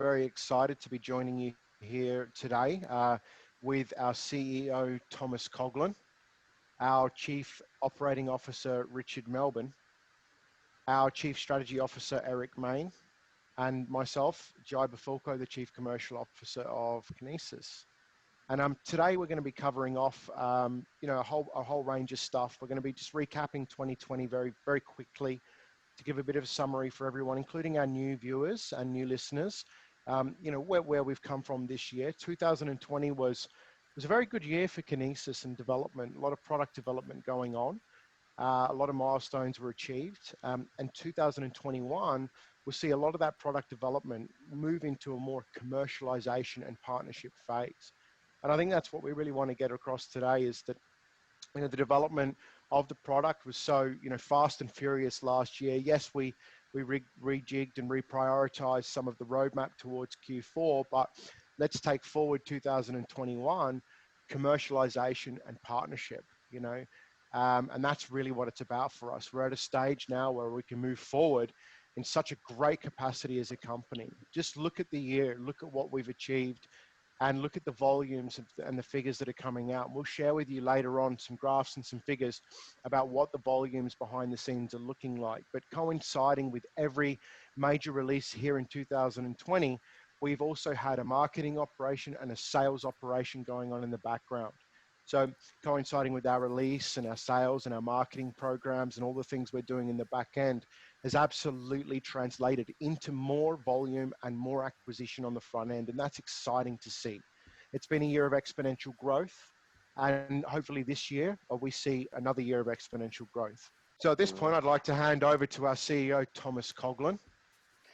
very excited to be joining you here today with our CEO, Thomas Coughlin, our Chief Operating Officer, Richard Melbourne, our Chief Strategy Officer, Eric Main, and myself, Jai Bafulko, the Chief Commercial Officer of Kinesis. And today we're going to be covering off, a whole range of stuff. We're going to be just recapping 2020 very, very quickly to give a bit of a summary for everyone, including our new viewers and new listeners. Where we've come from this year. 2020 was a very good year for Kinesis and development. A lot of product development going on. A lot of milestones were achieved. And 2021, we'll see a lot of that product development move into a more commercialization and partnership phase. And I think that's what we really want to get across today is that, the development of the product was so, fast and furious last year. Yes, we rejigged and reprioritized some of the roadmap towards Q4, but let's take forward 2021, commercialization and partnership, and that's really what it's about for us. We're at a stage now where we can move forward in such a great capacity as a company. Just look at the year, look at what we've achieved, and look at the volumes and the figures that are coming out. We'll share with you later on some graphs and some figures about what the volumes behind the scenes are looking like. But coinciding with every major release here in 2020, we've also had a marketing operation and a sales operation going on in the background. So coinciding with our release and our sales and our marketing programs and all the things we're doing in the back end has absolutely translated into more volume and more acquisition on the front end. And that's exciting to see. It's been a year of exponential growth. And hopefully this year, we see another year of exponential growth. So at this point, I'd like to hand over to our CEO, Thomas Coughlin.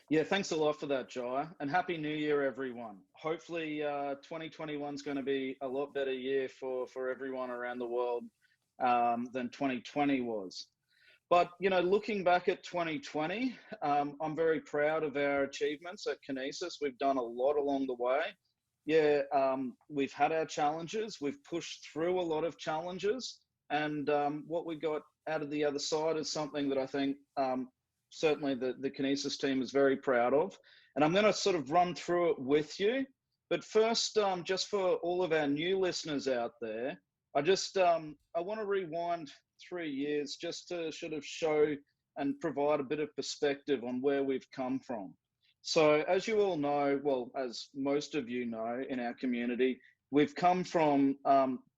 Yeah, thanks a lot for that, Jai. And Happy New Year, everyone. Hopefully 2021 is going to be a lot better year for everyone around the world than 2020 was. But, looking back at 2020, I'm very proud of our achievements at Kinesis. We've done a lot along the way. Yeah, we've had our challenges. We've pushed through a lot of challenges. And what we got out of the other side is something that I think certainly the Kinesis team is very proud of. And I'm going to sort of run through it with you. But first, just for all of our new listeners out there, I want to rewind 3 years just to sort of show and provide a bit of perspective on where we've come from. So as you all know, well, as most of you know in our community, we've come from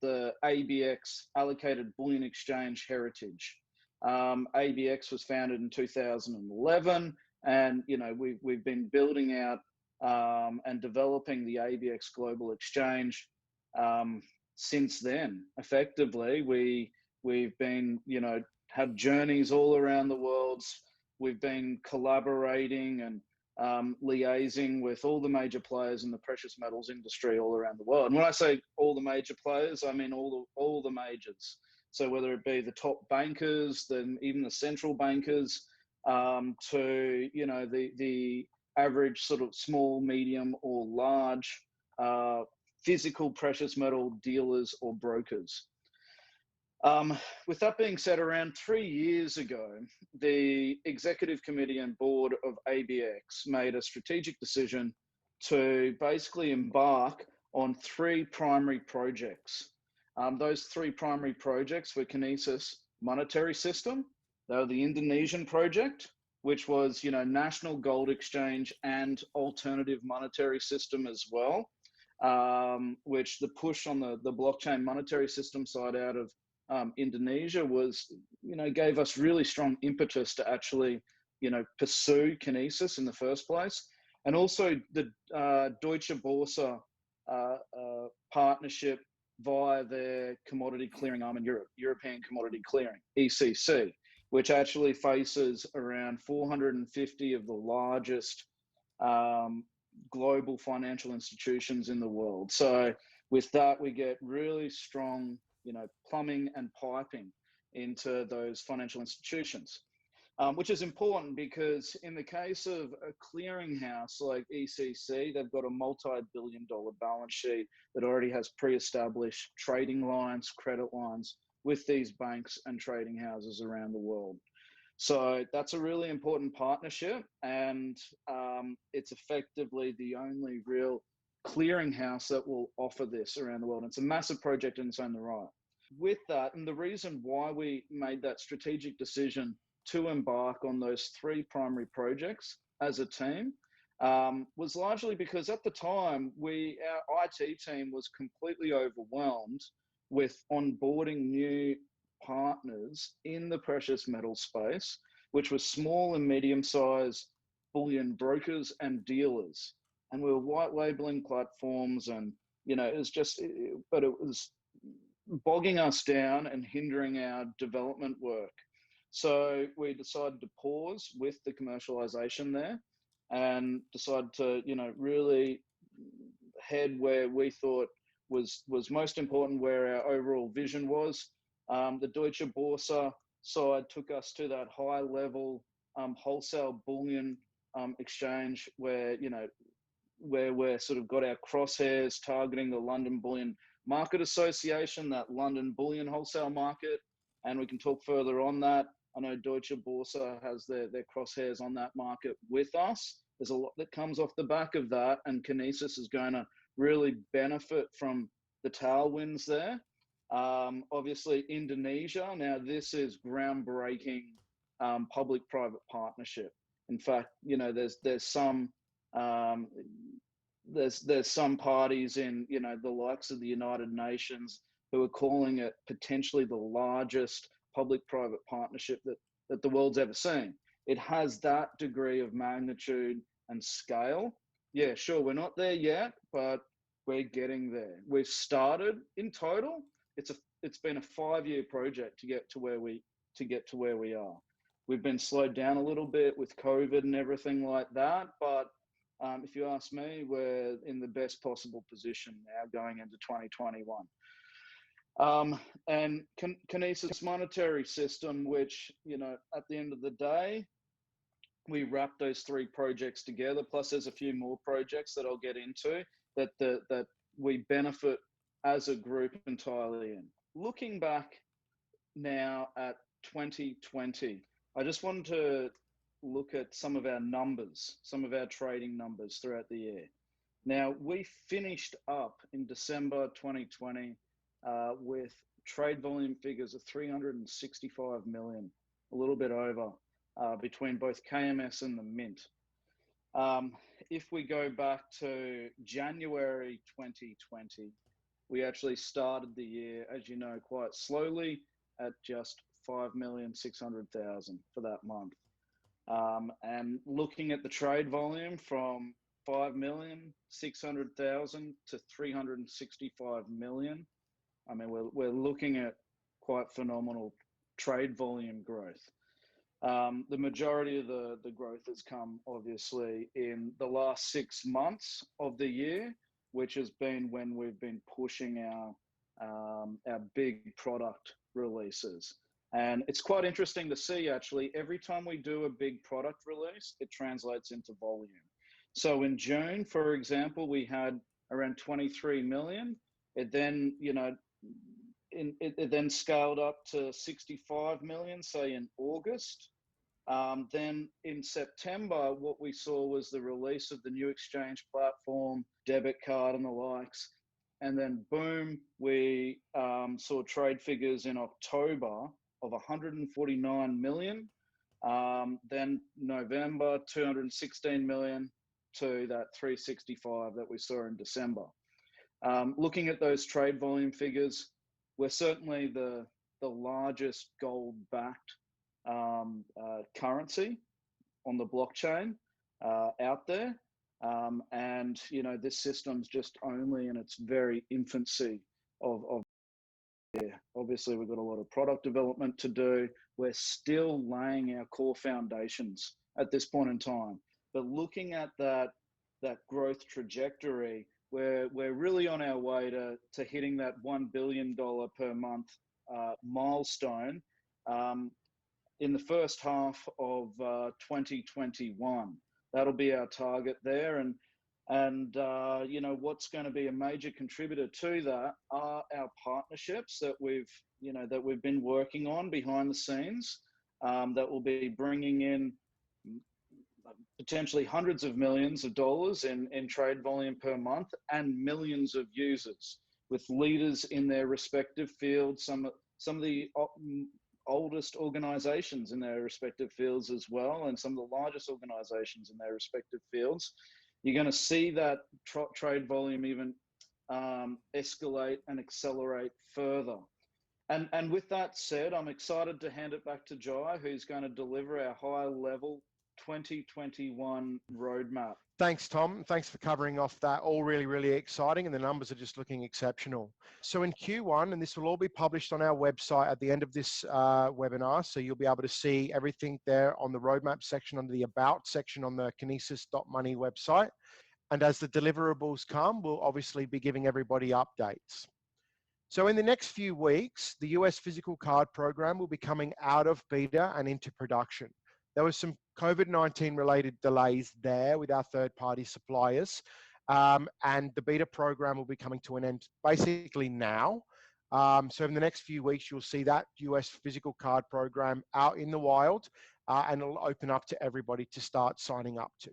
the ABX allocated bullion exchange heritage. ABX was founded in 2011, and we've been building out and developing the ABX global exchange since then. Effectively, we've been had journeys all around the world. We've been collaborating and liaising with all the major players in the precious metals industry all around the world. And when I say all the major players, I mean all the majors. So whether it be the top bankers, then even the central bankers, to the average sort of small, medium, or large physical precious metal dealers or brokers. With that being said, around 3 years ago, the executive committee and board of ABX made a strategic decision to basically embark on 3 primary projects. Those 3 primary projects were Kinesis Monetary System. They were the Indonesian project, which was, national gold exchange and alternative monetary system as well, which the push on the blockchain monetary system side out of Indonesia was, gave us really strong impetus to actually, pursue Kinesis in the first place. And also the Deutsche Börse partnership via their commodity clearing arm in Europe, European Commodity Clearing, ECC, which actually faces around 450 of the largest global financial institutions in the world. So with that, we get really strong, plumbing and piping into those financial institutions, which is important because in the case of a clearinghouse like ECC, they've got a multi-billion-dollar balance sheet that already has pre-established trading lines, credit lines with these banks and trading houses around the world. So that's a really important partnership, and it's effectively the only real clearinghouse that will offer this around the world. It's a massive project in its own right. With that, and the reason why we made that strategic decision to embark on those three primary projects as a team was largely because at the time our IT team was completely overwhelmed with onboarding new partners in the precious metal space, which was small and medium-sized bullion brokers and dealers. And we were white labeling platforms, and it was just, but it was bogging us down and hindering our development work. So we decided to pause with the commercialization there and decided to, really head where we thought was most important, where our overall vision was. The Deutsche Börse side took us to that high level wholesale bullion exchange where, where we're sort of got our crosshairs targeting the London Bullion Market Association, that London bullion wholesale market. And we can talk further on that. I know Deutsche Börse has their crosshairs on that market with us. There's a lot that comes off the back of that, and Kinesis is going to really benefit from the tailwinds there. Obviously, Indonesia. Now, this is groundbreaking public-private partnership. In fact, there's some there's some parties in the likes of the United Nations who are calling it potentially the largest public-private partnership that the world's ever seen. It has that degree of magnitude and scale. Yeah, sure, we're not there yet, but we're getting there. We've started. In total, it's been a 5-year project to get to where we are. We've been slowed down a little bit with COVID and everything like that, but if you ask me, we're in the best possible position now going into 2021. And Kinesis monetary system, which, at the end of the day, we wrap those three projects together, plus there's a few more projects that I'll get into that we benefit as a group entirely in. Looking back now at 2020, I just wanted to look at some of our numbers, some of our trading numbers throughout the year. Now, we finished up in December 2020 with trade volume figures of 365 million, a little bit over, between both KMS and the Mint. If we go back to January 2020, we actually started the year, as you know, quite slowly at just 5,600,000 for that month. And looking at the trade volume from 5,600,000 to 365 million, I mean, we're looking at quite phenomenal trade volume growth. The majority of the growth has come obviously in the last 6 months of the year, which has been when we've been pushing our big product releases. And it's quite interesting to see, actually, every time we do a big product release, it translates into volume. So in June, for example, we had around 23 million. It then, it then scaled up to 65 million, say in August. Then in September, what we saw was the release of the new exchange platform, Debit card and the likes. And then boom, we saw trade figures in October of 149 million. Then November, 216 million to that 365 that we saw in December. Looking at those trade volume figures, we're certainly the largest gold-backed currency on the blockchain out there. And, this system's just only in its very infancy of yeah. Obviously, we've got a lot of product development to do. We're still laying our core foundations at this point in time. But looking at that growth trajectory, we're really on our way to hitting that $1 billion per month milestone in the first half of 2021. That'll be our target there. And what's going to be a major contributor to that are our partnerships that we've been working on behind the scenes. that will be bringing in potentially hundreds of millions of dollars in trade volume per month, and millions of users with leaders in their respective fields, some of the oldest organizations in their respective fields as well, and some of the largest organizations in their respective fields. You're going to see that trade volume even escalate and accelerate further. And with that said, I'm excited to hand it back to Jai, who's going to deliver our high-level 2021 roadmap. Thanks, Tom. Thanks for covering off that. All really, really exciting, and the numbers are just looking exceptional. So in Q1, and this will all be published on our website at the end of this webinar, so you'll be able to see everything there on the roadmap section, under the About section on the Kinesis.money website. And as the deliverables come, we'll obviously be giving everybody updates. So in the next few weeks, the US physical card program will be coming out of beta and into production. There was some COVID-19 related delays there with our third-party suppliers, and the beta program will be coming to an end basically now. So in the next few weeks, you'll see that US physical card program out in the wild, and it'll open up to everybody to start signing up to.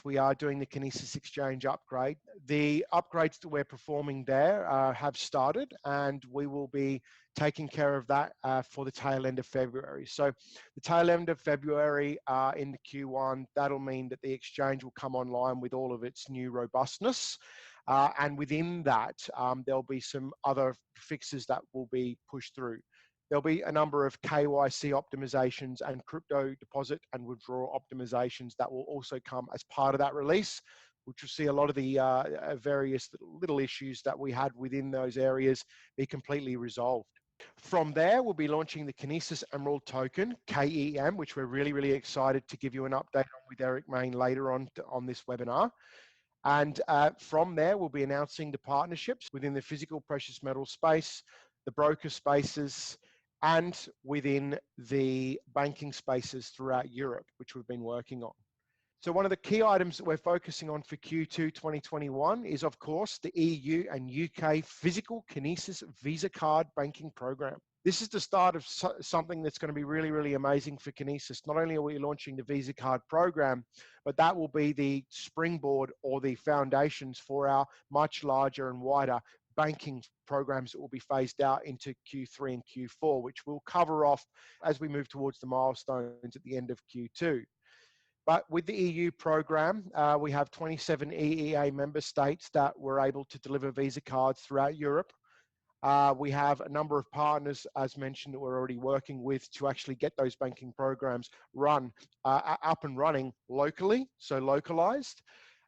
We are doing the Kinesis Exchange upgrade. The upgrades that we're performing there have started, and we will be taking care of that for the tail end of February. So the tail end of February in the Q1, that'll mean that the exchange will come online with all of its new robustness. And within that, there'll be some other fixes that will be pushed through. There'll be a number of KYC optimizations and crypto deposit and withdrawal optimizations that will also come as part of that release, which will see a lot of the various little issues that we had within those areas be completely resolved. From there, we'll be launching the Kinesis Emerald Token, KEM, which we're really, really excited to give you an update on with Eric Main later on this webinar. And from there, we'll be announcing the partnerships within the physical precious metal space, the broker spaces, and within the banking spaces throughout Europe, which we've been working on. So one of the key items that we're focusing on for Q2 2021 is, of course, the EU and UK physical Kinesis Visa card banking program. This is the start of something that's going to be really, really amazing for Kinesis. Not only are we launching the Visa card program, but that will be the springboard or the foundations for our much larger and wider banking programs that will be phased out into Q3 and Q4, which we'll cover off as we move towards the milestones at the end of Q2. But with the EU program, we have 27 EEA member states that were able to deliver Visa cards throughout Europe. We have a number of partners, as mentioned, that we're already working with to actually get those banking programs up and running locally, so localized.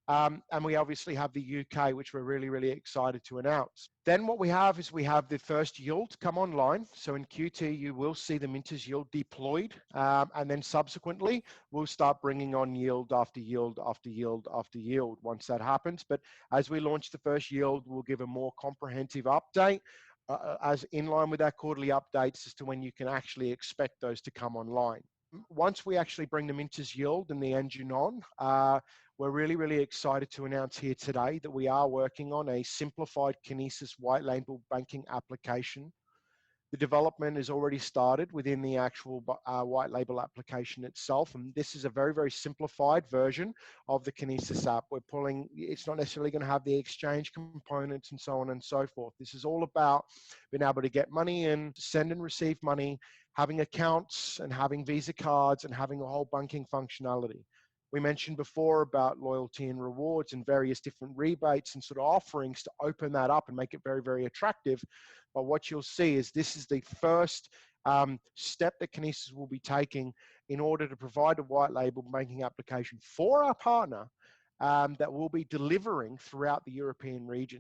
And we obviously have the UK, which we're really, really excited to announce. Then what we have is we have the first yield come online. So in Q2, you will see the Minters yield deployed. And then subsequently, we'll start bringing on yield after yield after yield after yield once that happens. But as we launch the first yield, we'll give a more comprehensive update as in line with our quarterly updates as to when you can actually expect those to come online. Once we actually bring the Minters yield and the engine on, we're really, really excited to announce here today that we are working on a simplified Kinesis white label banking application. The development is already started within the actual white label application itself. And this is a very, very simplified version of the Kinesis app. It's not necessarily going to have the exchange components and so on and so forth. This is all about being able to get money in, send and receive money, having accounts and having Visa cards and having a whole banking functionality. We mentioned before about loyalty and rewards and various different rebates and sort of offerings to open that up and make it very, very attractive. But what you'll see is this is the first step that Kinesis will be taking in order to provide a white label banking application for our partner that will be delivering throughout the European region.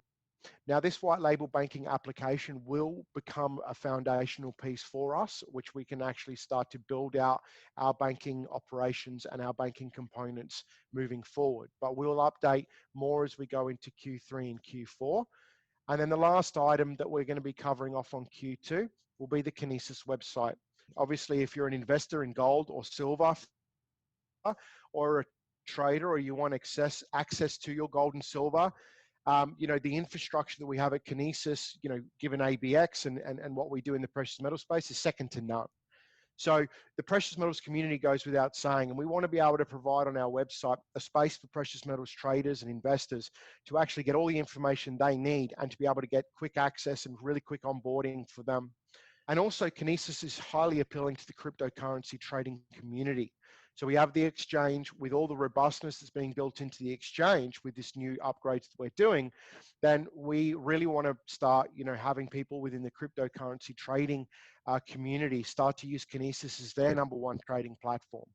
Now, this white label banking application will become a foundational piece for us, which we can actually start to build out our banking operations and our banking components moving forward. But we'll update more as we go into Q3 and Q4. And then the last item that we're going to be covering off on Q2 will be the Kinesis website. Obviously, if you're an investor in gold or silver or a trader, or you want access to your gold and silver, the infrastructure that we have at Kinesis, given ABX and what we do in the precious metal space is second to none. So the precious metals community goes without saying, and we want to be able to provide on our website a space for precious metals traders and investors to actually get all the information they need and to be able to get quick access and really quick onboarding for them. And also Kinesis is highly appealing to the cryptocurrency trading community. So we have the exchange with all the robustness that's being built into the exchange with this new upgrades that we're doing. Then we really want to start, having people within the cryptocurrency trading community start to use Kinesis as their number one trading platform.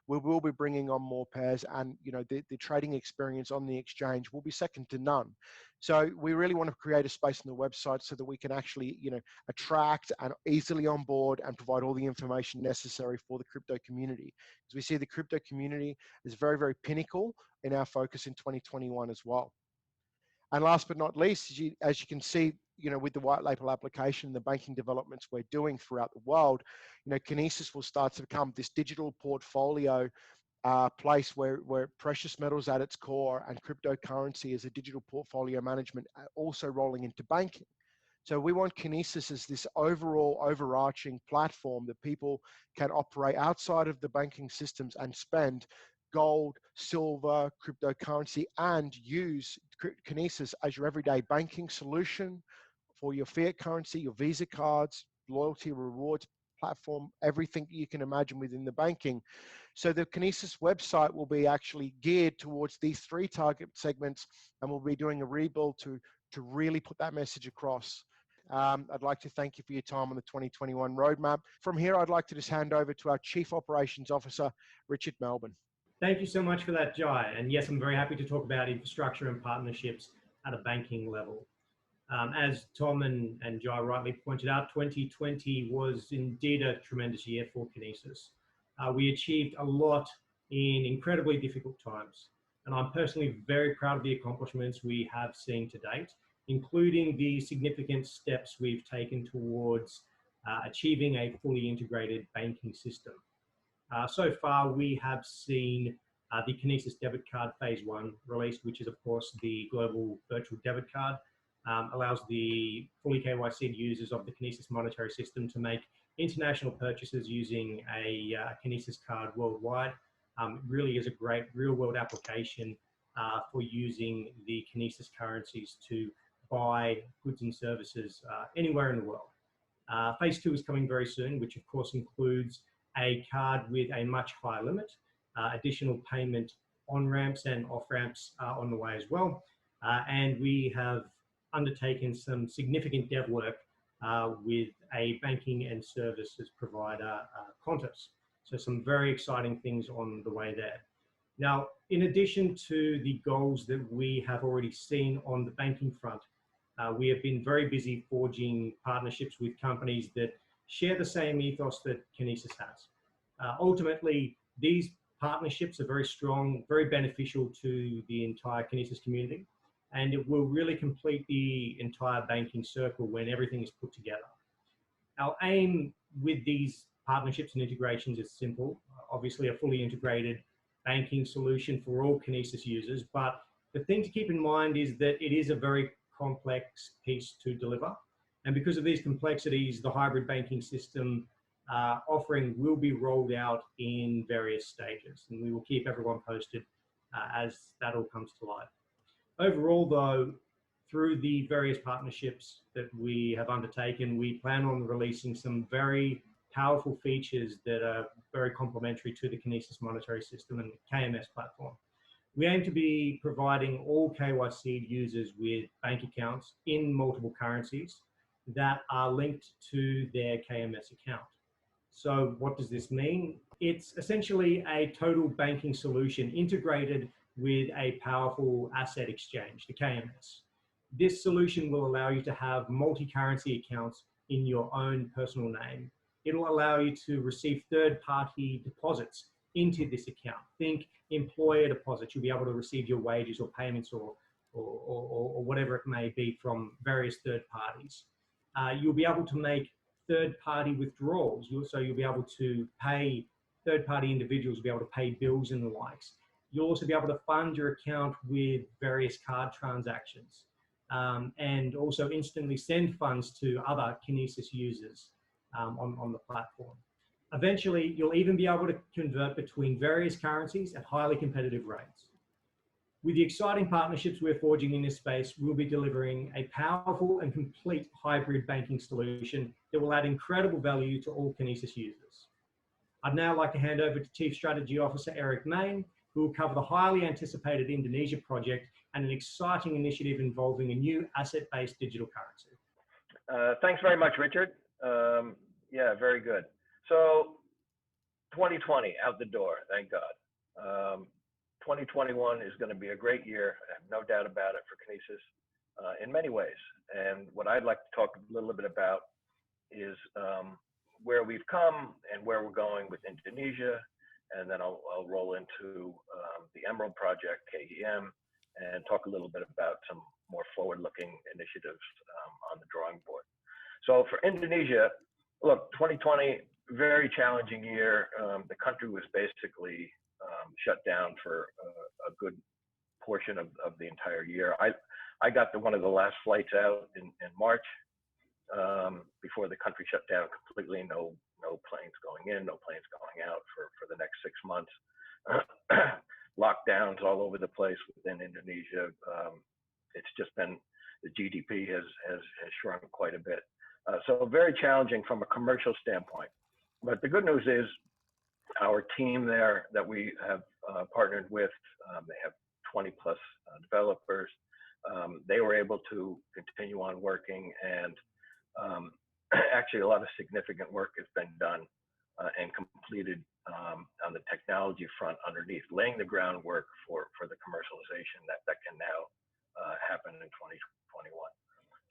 We will be bringing on more pairs, and the trading experience on the exchange will be second to none. So we really want to create a space on the website so that we can actually, attract and easily onboard and provide all the information necessary for the crypto community. Because we see the crypto community is very, very pinnacle in our focus in 2021 as well. And last but not least, as you can see, with the white label application, the banking developments we're doing throughout the world, Kinesis will start to become this digital portfolio place where precious metals at its core and cryptocurrency as a digital portfolio management also rolling into banking. So we want Kinesis as this overall overarching platform that people can operate outside of the banking systems and spend gold, silver, cryptocurrency, and use Kinesis as your everyday banking solution for your fiat currency, your Visa cards, loyalty, rewards platform, everything you can imagine within the banking. So the Kinesis website will be actually geared towards these three target segments, and we'll be doing a rebuild to really put that message across. I'd like to thank you for your time on the 2021 roadmap. From here, I'd like to just hand over to our Chief Operations Officer, Richard Melbourne. Thank you so much for that, Jai. And yes, I'm very happy to talk about infrastructure and partnerships at a banking level. As Tom and Jai rightly pointed out, 2020 was indeed a tremendous year for Kinesis. We achieved a lot in incredibly difficult times. And I'm personally very proud of the accomplishments we have seen to date, including the significant steps we've taken towards achieving a fully integrated banking system. So far, we have seen the Kinesis Debit Card Phase 1 released, which is, of course, the global virtual debit card. Allows the fully KYC'd users of the Kinesis monetary system to make international purchases using a Kinesis card worldwide. Really is a great real-world application for using the Kinesis currencies to buy goods and services anywhere in the world. Phase 2 is coming very soon, which of course includes a card with a much higher limit, additional payment on-ramps and off-ramps on the way as well. And we have undertaken some significant dev work with a banking and services provider, Qantas. So some very exciting things on the way there. Now, in addition to the goals that we have already seen on the banking front, we have been very busy forging partnerships with companies that share the same ethos that Kinesis has. Ultimately, these partnerships are very strong, very beneficial to the entire Kinesis community, and it will really complete the entire banking circle when everything is put together. Our aim with these partnerships and integrations is simple. Obviously, a fully integrated banking solution for all Kinesis users, but the thing to keep in mind is that it is a very complex piece to deliver. And because of these complexities, the hybrid banking system offering will be rolled out in various stages, and we will keep everyone posted as that all comes to light. Overall, though, through the various partnerships that we have undertaken, we plan on releasing some very powerful features that are very complementary to the Kinesis monetary system and the KMS platform. We aim to be providing all KYC users with bank accounts in multiple currencies that are linked to their KMS account. So what does this mean? It's essentially a total banking solution integrated with a powerful asset exchange, the KMS. This solution will allow you to have multi-currency accounts in your own personal name. It'll allow you to receive third-party deposits into this account. Think employer deposits. You'll be able to receive your wages or payments or whatever it may be from various third parties. You'll be able to make third-party withdrawals. So you'll be able to pay third-party individuals, will be able to pay bills and the likes. You'll also be able to fund your account with various card transactions and also instantly send funds to other Kinesis users on the platform. Eventually, you'll even be able to convert between various currencies at highly competitive rates. With the exciting partnerships we're forging in this space, we'll be delivering a powerful and complete hybrid banking solution that will add incredible value to all Kinesis users. I'd now like to hand over to Chief Strategy Officer Eric Main, who will cover the highly anticipated Indonesia project and an exciting initiative involving a new asset-based digital currency. Thanks very much, Richard. Yeah, very good. So 2020 out the door, thank God. 2021 is going to be a great year. I have no doubt about it for Kinesis in many ways. And what I'd like to talk a little bit about is where we've come and where we're going with Indonesia. And then I'll roll into the Emerald Project, KEM, and talk a little bit about some more forward-looking initiatives on the drawing board. So for Indonesia, look, 2020, very challenging year. The country was basically shut down for a good portion of the entire year. I got one of the last flights out in March before the country shut down completely. No planes going in, no planes going out for the next 6 months. Lockdowns all over the place within Indonesia. It's just been, the GDP has shrunk quite a bit. So very challenging from a commercial standpoint. But the good news is our team there that we have partnered with, they have 20 plus developers. They were able to continue on working, and actually a lot of significant work has been done and completed on the technology front underneath, laying the groundwork for the commercialization that can now happen in 2021.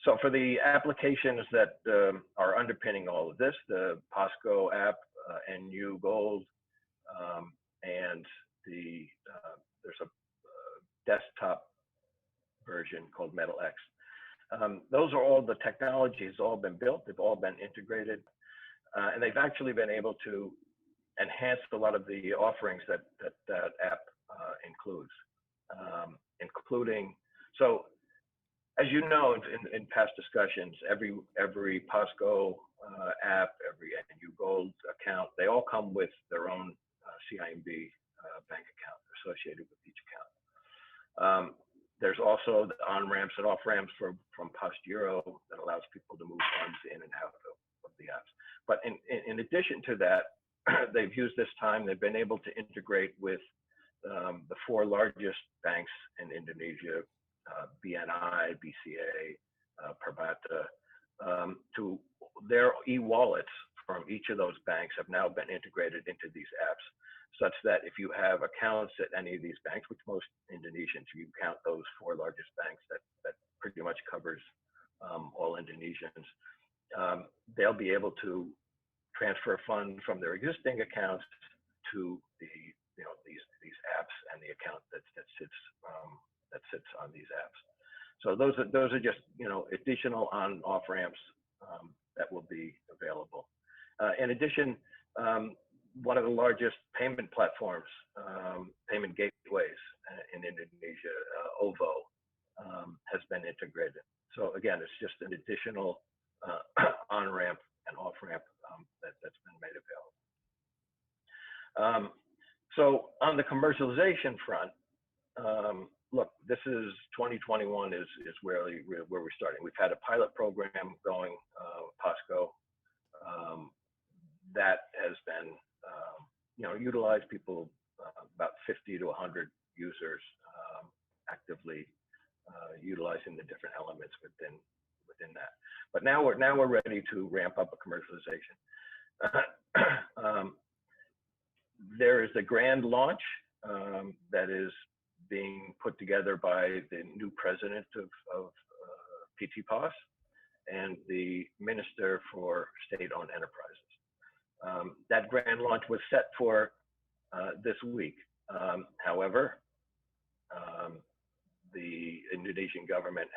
So for the applications that are underpinning all of this, the POSCO app, NU Gold, and there's a desktop version called Metal X. Those are all the technologies, all been built, they've all been integrated, and they've actually been able to enhance a lot of the offerings that app includes, including, so as you know, in past discussions, every POSCO app, every NU Gold account, they all come with their own CIMB bank account associated with each account. There's also the on-ramps and off-ramps from Postgiro that allows people to move funds in and out of the apps. But in addition to that, they've used this time, they've been able to integrate with the 4 largest banks in Indonesia, BNI, BCA, Permata, to their e-wallets from each of those banks have now been integrated into these apps, such that if you have accounts at any of these banks, which most Indonesians, you count those 4 largest banks, that pretty much covers all Indonesians, they'll be able to transfer funds from their existing accounts to these apps and the account that sits on these apps. So those are just additional on off ramps that will be available. In addition, one of the largest payment platforms, payment gateways in Indonesia, OVO, has been integrated. So again, it's just an additional on-ramp and off-ramp that's been made available. So on the commercialization front, look, this is 2021 is where we're starting. We've had a pilot program going, POSCO, that has been utilized. People, about 50 to 100 users actively utilizing the different elements within that. But now we're ready to ramp up a commercialization. There is a grand launch that is being put together by the new president of PT POS and the Minister for State-Owned Enterprises. That grand launch was set for this week. However, the Indonesian government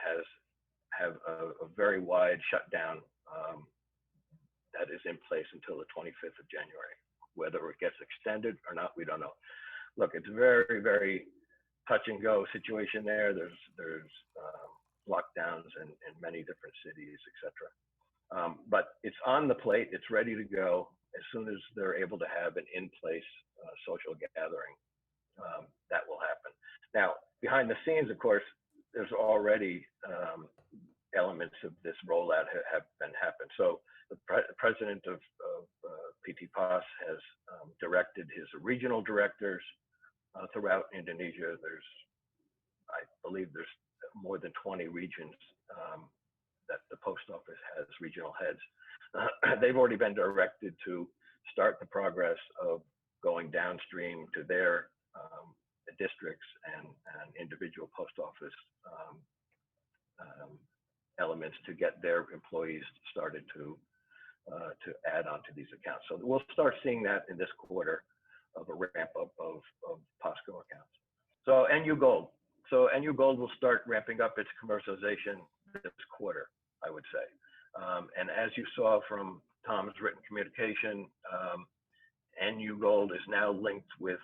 have a very wide shutdown that is in place until the 25th of January. Whether it gets extended or not, we don't know. Look, it's a very, very touch and go situation there. There's lockdowns in many different cities, etc. But it's on the plate. It's ready to go. as soon as they're able to have an in-place social gathering, that will happen. Now, behind the scenes, of course, there's already elements of this rollout have been happened. So the president of PT POS has directed his regional directors throughout Indonesia. I believe there's more than 20 regions that the post office has regional heads. They've already been directed to start the progress of going downstream to their districts and individual post office elements to get their employees started to add on to these accounts. So we'll start seeing that in this quarter of a ramp up of POSCO accounts. So NU Gold. So NU Gold will start ramping up its commercialization this quarter, I would say. And as you saw from Tom's written communication, NU Gold is now linked with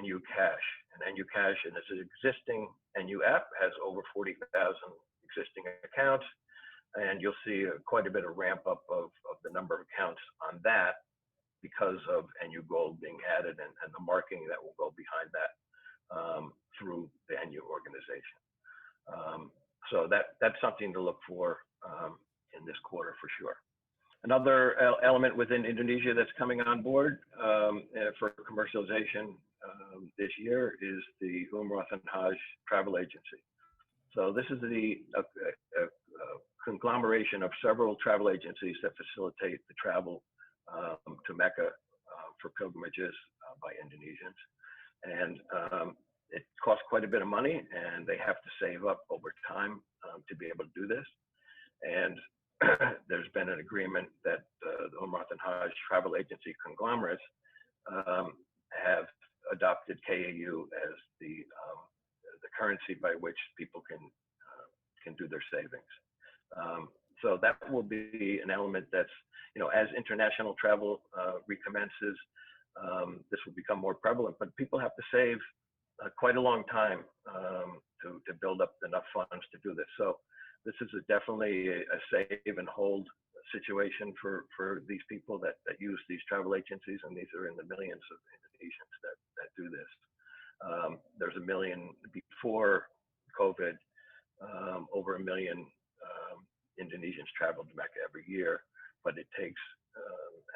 NU Cash. And NU Cash in its existing NU app has over 40,000 existing accounts. And you'll see quite a bit of ramp up of the number of accounts on that because of NU Gold being added and the marketing that will go behind that through the NU organization. So that's something to look for in this quarter for sure. Another element within Indonesia that's coming on board for commercialization this year is the Umrah and Hajj travel agency. So this is a conglomeration of several travel agencies that facilitate the travel to Mecca for pilgrimages by Indonesians. And it costs quite a bit of money, and they have to save up over time to be able to do this. And there's been an agreement that the Umrah and Hajj travel agency conglomerates have adopted KEU as the currency by which people can do their savings. So that will be an element that's, as international travel recommences, this will become more prevalent, but people have to save quite a long time to build up enough funds to do this. So this is definitely a save and hold situation for these people that use these travel agencies, and these are in the millions of Indonesians that do this. There's 1 million before COVID, over 1 million Indonesians travel to Mecca every year, but it takes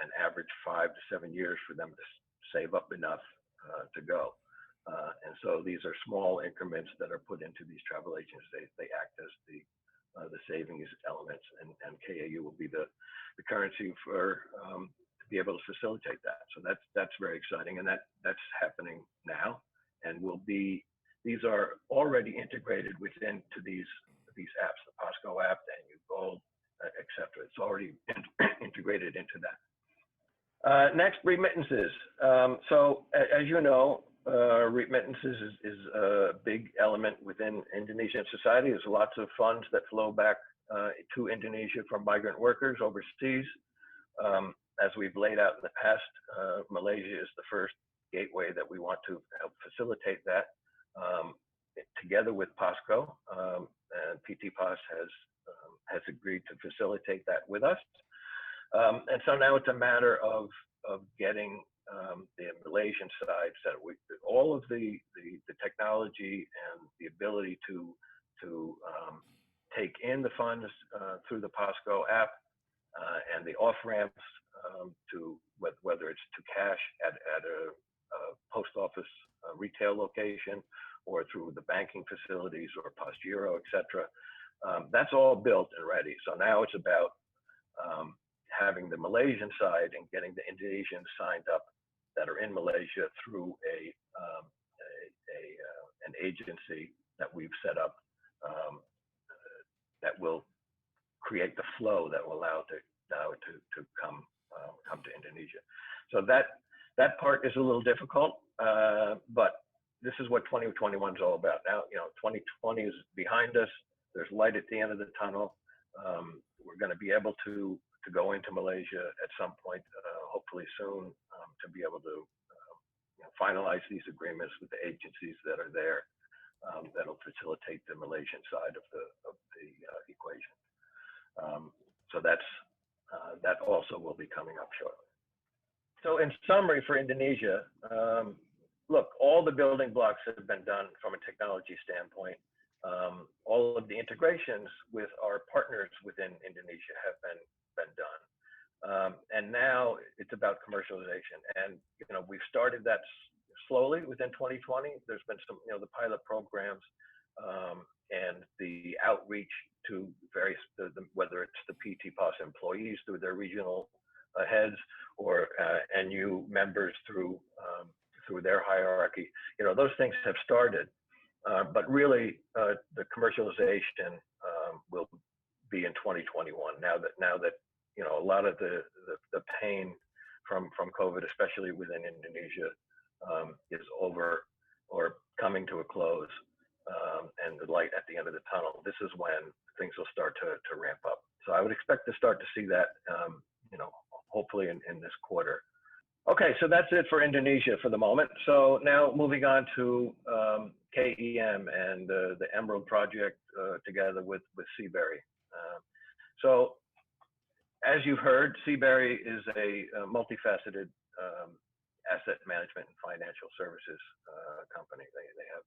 an average 5 to 7 years for them to save up enough to go. And so these are small increments that are put into these travel agencies. They act as the savings elements, and KEU will be the currency for to be able to facilitate that. So that's very exciting, and that's happening now, and these are already integrated to these apps, the POSCO app, the NU Gold, etc. It's already integrated into that. Next, remittances. So as you know, remittances is a big element within Indonesian society. There's lots of funds that flow back to Indonesia from migrant workers overseas. As we've laid out in the past, Malaysia is the first gateway that we want to help facilitate that. Together with POSCO, and PT POS has agreed to facilitate that with us. And so now it's a matter of getting the Malaysian side, so all of the technology and the ability to take in the funds through the POSCO app and the off ramps to whether it's to cash at a post office retail location or through the banking facilities or POSGiro, etc. That's all built and ready. So now it's about having the Malaysian side and getting the Indonesians signed up that are in Malaysia through an agency that we've set up that will create the flow that will allow it to come to Indonesia. So that part is a little difficult, but this is what 2021 is all about. Now, 2020 is behind us. There's light at the end of the tunnel. We're going to be able to go into Malaysia at some point, hopefully soon, to be able to finalize these agreements with the agencies that are there that'll facilitate the Malaysian side of the equation. So that also will be coming up shortly. So in summary for Indonesia, look, all the building blocks have been done from a technology standpoint. All of the integrations with our partners within Indonesia have been done. And now it's about commercialization. And, we've started that slowly within 2020. There's been some, the pilot programs and the outreach to various, whether it's the PT POS employees through their regional heads or NU members through their hierarchy. Those things have started, but really the commercialization will be in 2021. Now that a lot of the pain from COVID, especially within Indonesia, is over or coming to a close, and the light at the end of the tunnel. This is when things will start to ramp up. So I would expect to start to see that, hopefully in this quarter. Okay, so that's it for Indonesia for the moment. So now moving on to KEM and the Emerald project together with Seabury. So as you've heard, Seabury is a multifaceted asset management and financial services company. They have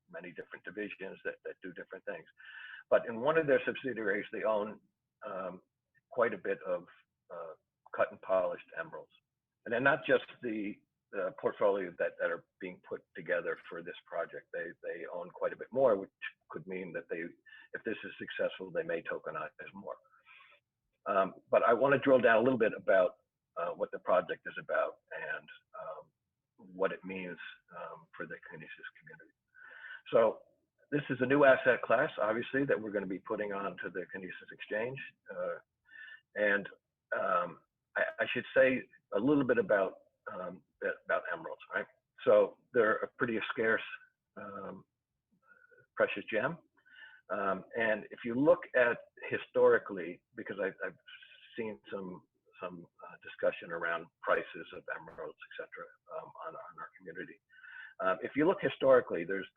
many different divisions that do different things. But in one of their subsidiaries, they own quite a bit of cut and polished emeralds. And they're not just the portfolio that are being put together for this project. They own quite a bit more, which could mean that if this is successful, they may tokenize more. But I want to drill down a little bit about what the project is about and what it means for the Kinesis community. So this is a new asset class, obviously, that we're going to be putting onto the Kinesis exchange. And I should say a little bit about emeralds, right? So they're a pretty scarce, precious gem. And if you look at historically, because I've seen some discussion around prices of emeralds, et cetera, on our community. If you look historically, there's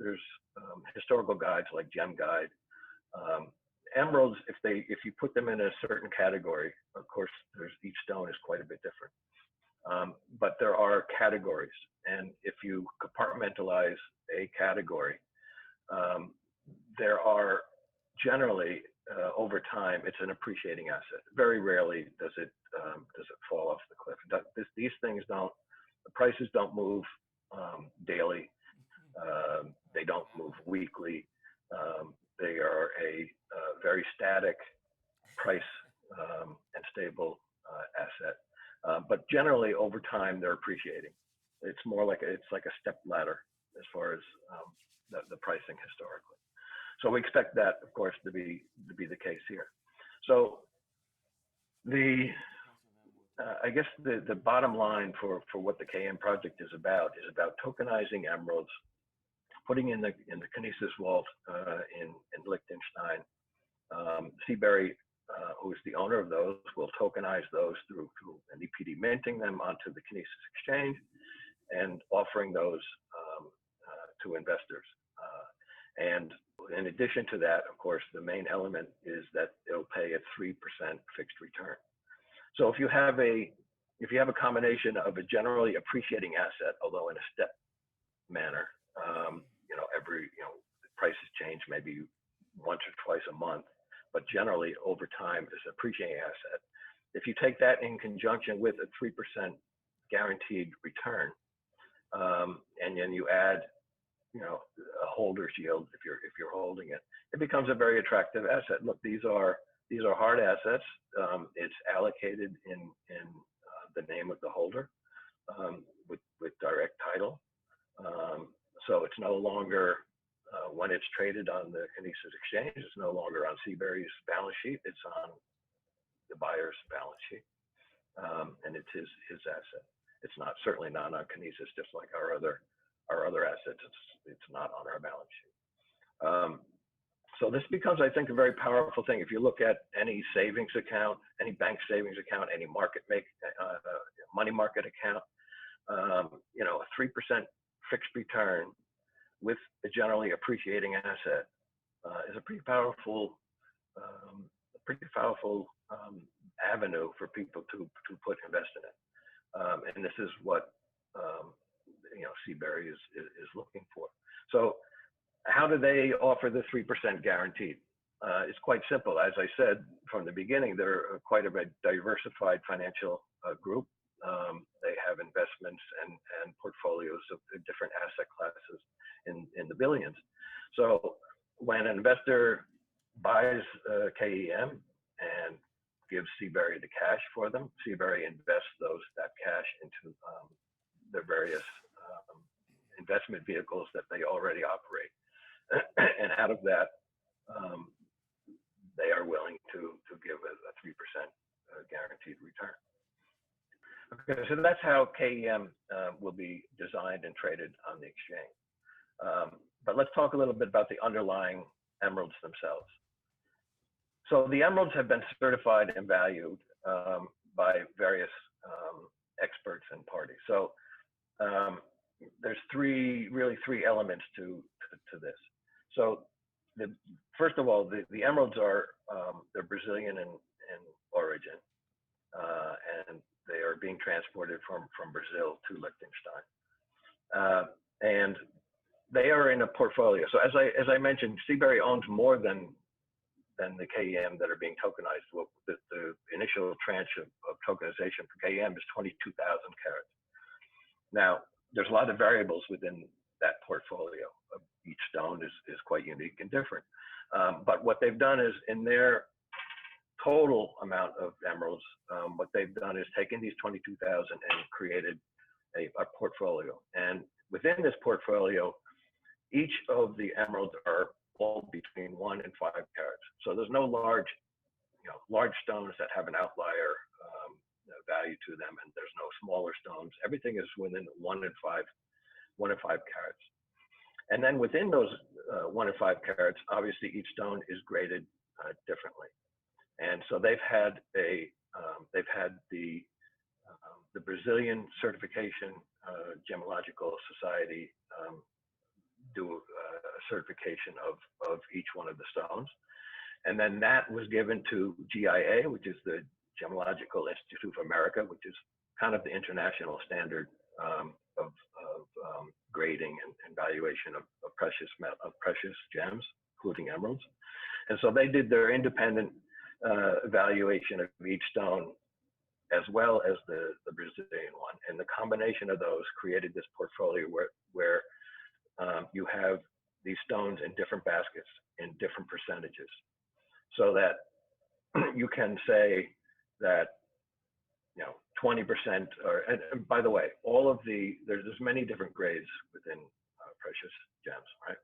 historical guides like Gem Guide. Emeralds, if you put them in a certain category, of course, each stone is quite a bit different. But there are categories, and if you compartmentalize a category, there are generally over time it's an appreciating asset. Very rarely does it fall off the cliff. These things the prices don't move daily. They don't move weekly. They are a very static price and stable asset. But generally over time they're appreciating. It's more like a step ladder as far as the pricing historically. So we expect that, of course, to be the case here. So I guess the bottom line for what the KM project is about tokenizing emeralds, putting in the Kinesis vault in Liechtenstein. Seabury, who is the owner of those, will tokenize those through an EPD minting them onto the Kinesis exchange and offering those to investors. And in addition to that, of course, the main element is that it'll pay a 3% fixed return. So if you have a combination of a generally appreciating asset, although in a step manner, prices change maybe once or twice a month, but generally over time is an appreciating asset. If you take that in conjunction with a 3% guaranteed return, and then you add a holder's yield if you're holding it, it becomes a very attractive asset. Look, these are hard assets. It's allocated in the name of the holder with direct title. So it's no longer when it's traded on the Kinesis exchange, it's no longer on Seabury's balance sheet. It's on the buyer's balance sheet, and it's his asset. It's certainly not on Kinesis, just like our other assets. It's not on our balance sheet. So this becomes, I think, a very powerful thing. If you look at any savings account, any bank savings account, any money market account, a 3% fixed return with a generally appreciating asset is a pretty powerful avenue for people to invest in it. And this is what Seabury is looking for. So how do they offer the 3% guaranteed? It's quite simple. As I said from the beginning, they're quite a diversified financial group. They have investments and portfolios of different asset classes in the billions. So when an investor buys KEM and gives Seabury the cash for them, Seabury invests that cash into their various investment vehicles that they already operate. And out of that, they are willing to give a 3% guaranteed return. Okay, so that's how KEM will be designed and traded on the exchange. But let's talk a little bit about the underlying emeralds themselves. So the emeralds have been certified and valued by various experts and parties. So there's really three elements to this. So first of all, the emeralds are they're Brazilian in origin, and they are being transported from Brazil to Liechtenstein, and they are in a portfolio. So as I mentioned, Seabury owns more than the KEM that are being tokenized. Well, the initial tranche of tokenization for KEM is 22,000 carats. Now, there's a lot of variables within that portfolio. Each stone is quite unique and different. But what they've done is, in their total amount of emeralds, what they've done is taken these 22,000 and created a portfolio. And within this portfolio, each of the emeralds are all between 1 and 5 carats. So there's no large stones that have an outlier value to them, and there's no smaller stones. Everything is within 1 and 5 carats. And then within those 1 and 5 carats, obviously each stone is graded differently. And so they've had the Brazilian certification gemological society do a certification of each one of the stones. And then that was given to GIA, which is the Gemological Institute of America, which is kind of the international standard of grading and valuation of precious gems, including emeralds. And so they did their independent evaluation of each stone, as well as the Brazilian one. And the combination of those created this portfolio where you have these stones in different baskets in different percentages, so that you can say that 20%, and by the way, there's many different grades within precious gems, right?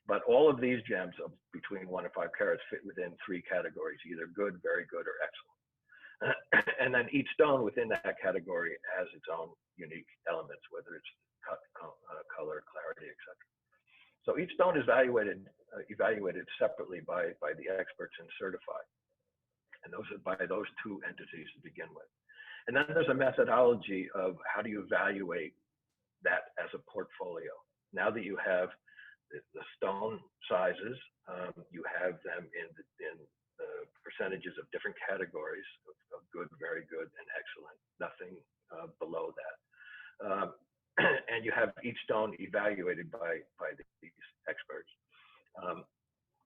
But all of these gems of between 1 and 5 carats fit within 3 categories: either good, very good, or excellent. And then each stone within that category has its own unique elements, whether it's cut, color, clarity, etc. So each stone is evaluated separately by the experts and certified, and those are by those 2 entities to begin with. And then there's a methodology of how do you evaluate that as a portfolio. Now that you have the stone sizes, you have them in the percentages of different categories of good, very good, and excellent, nothing below that. And you have each stone evaluated by these experts.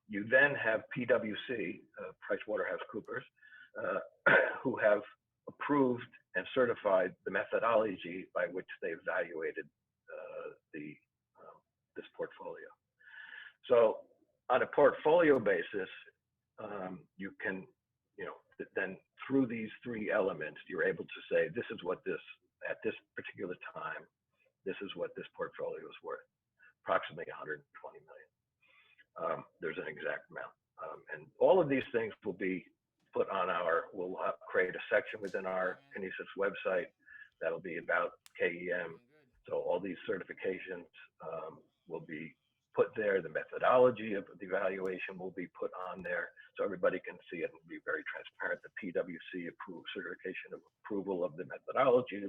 You then have PwC, PricewaterhouseCoopers, who have approved and certified the methodology by which they evaluated this portfolio. So on a portfolio basis, you can, then through these 3 elements, you're able to say, this is what at this particular time, this is what this portfolio is worth, approximately 120 million. There's an exact amount. And all of these things will be put on we'll create a section within our Kinesis website that'll be about KEM. So all these certifications will be put there. The methodology of the evaluation will be put on there, so everybody can see it and be very transparent. The PwC certification of approval of the methodology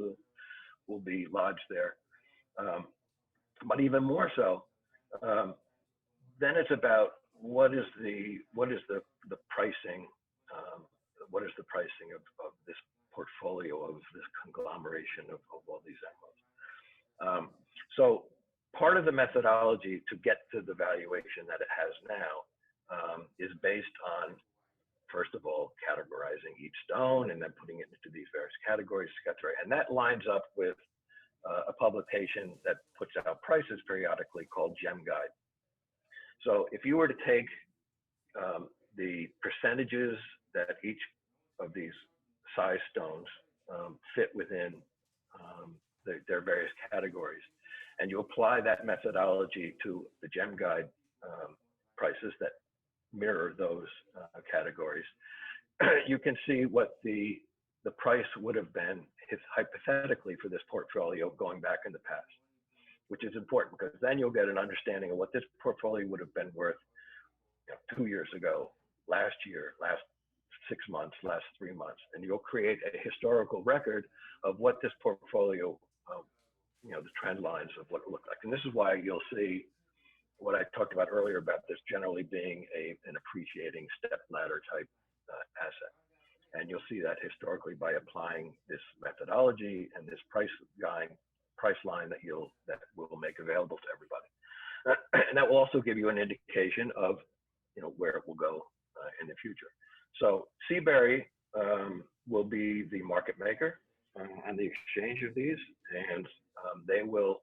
will be lodged there. But even more so, then it's about what is the pricing, what is the pricing of this portfolio of this conglomeration of all these emeralds. So part of the methodology to get to the valuation that it has now is based on, first of all, categorizing each stone and then putting it into these various categories, etc. And that lines up with a publication that puts out prices periodically called Gem Guide. So if you were to take the percentages that each of these size stones fit within their various categories, and you apply that methodology to the Gem Guide prices that mirror those categories, you can see what the price would have been hypothetically for this portfolio going back in the past, which is important because then you'll get an understanding of what this portfolio would have been worth 2 years ago, last year, last 6 months, last 3 months, and you'll create a historical record of what this portfolio, the trend lines of what it looked like. And this is why you'll see what I talked about earlier about this generally being an appreciating step ladder type asset. And you'll see that historically by applying this methodology and this price line that we'll make available to everybody. And that will also give you an indication of where it will go in the future. So Seabury will be the market maker on the exchange of these, and they'll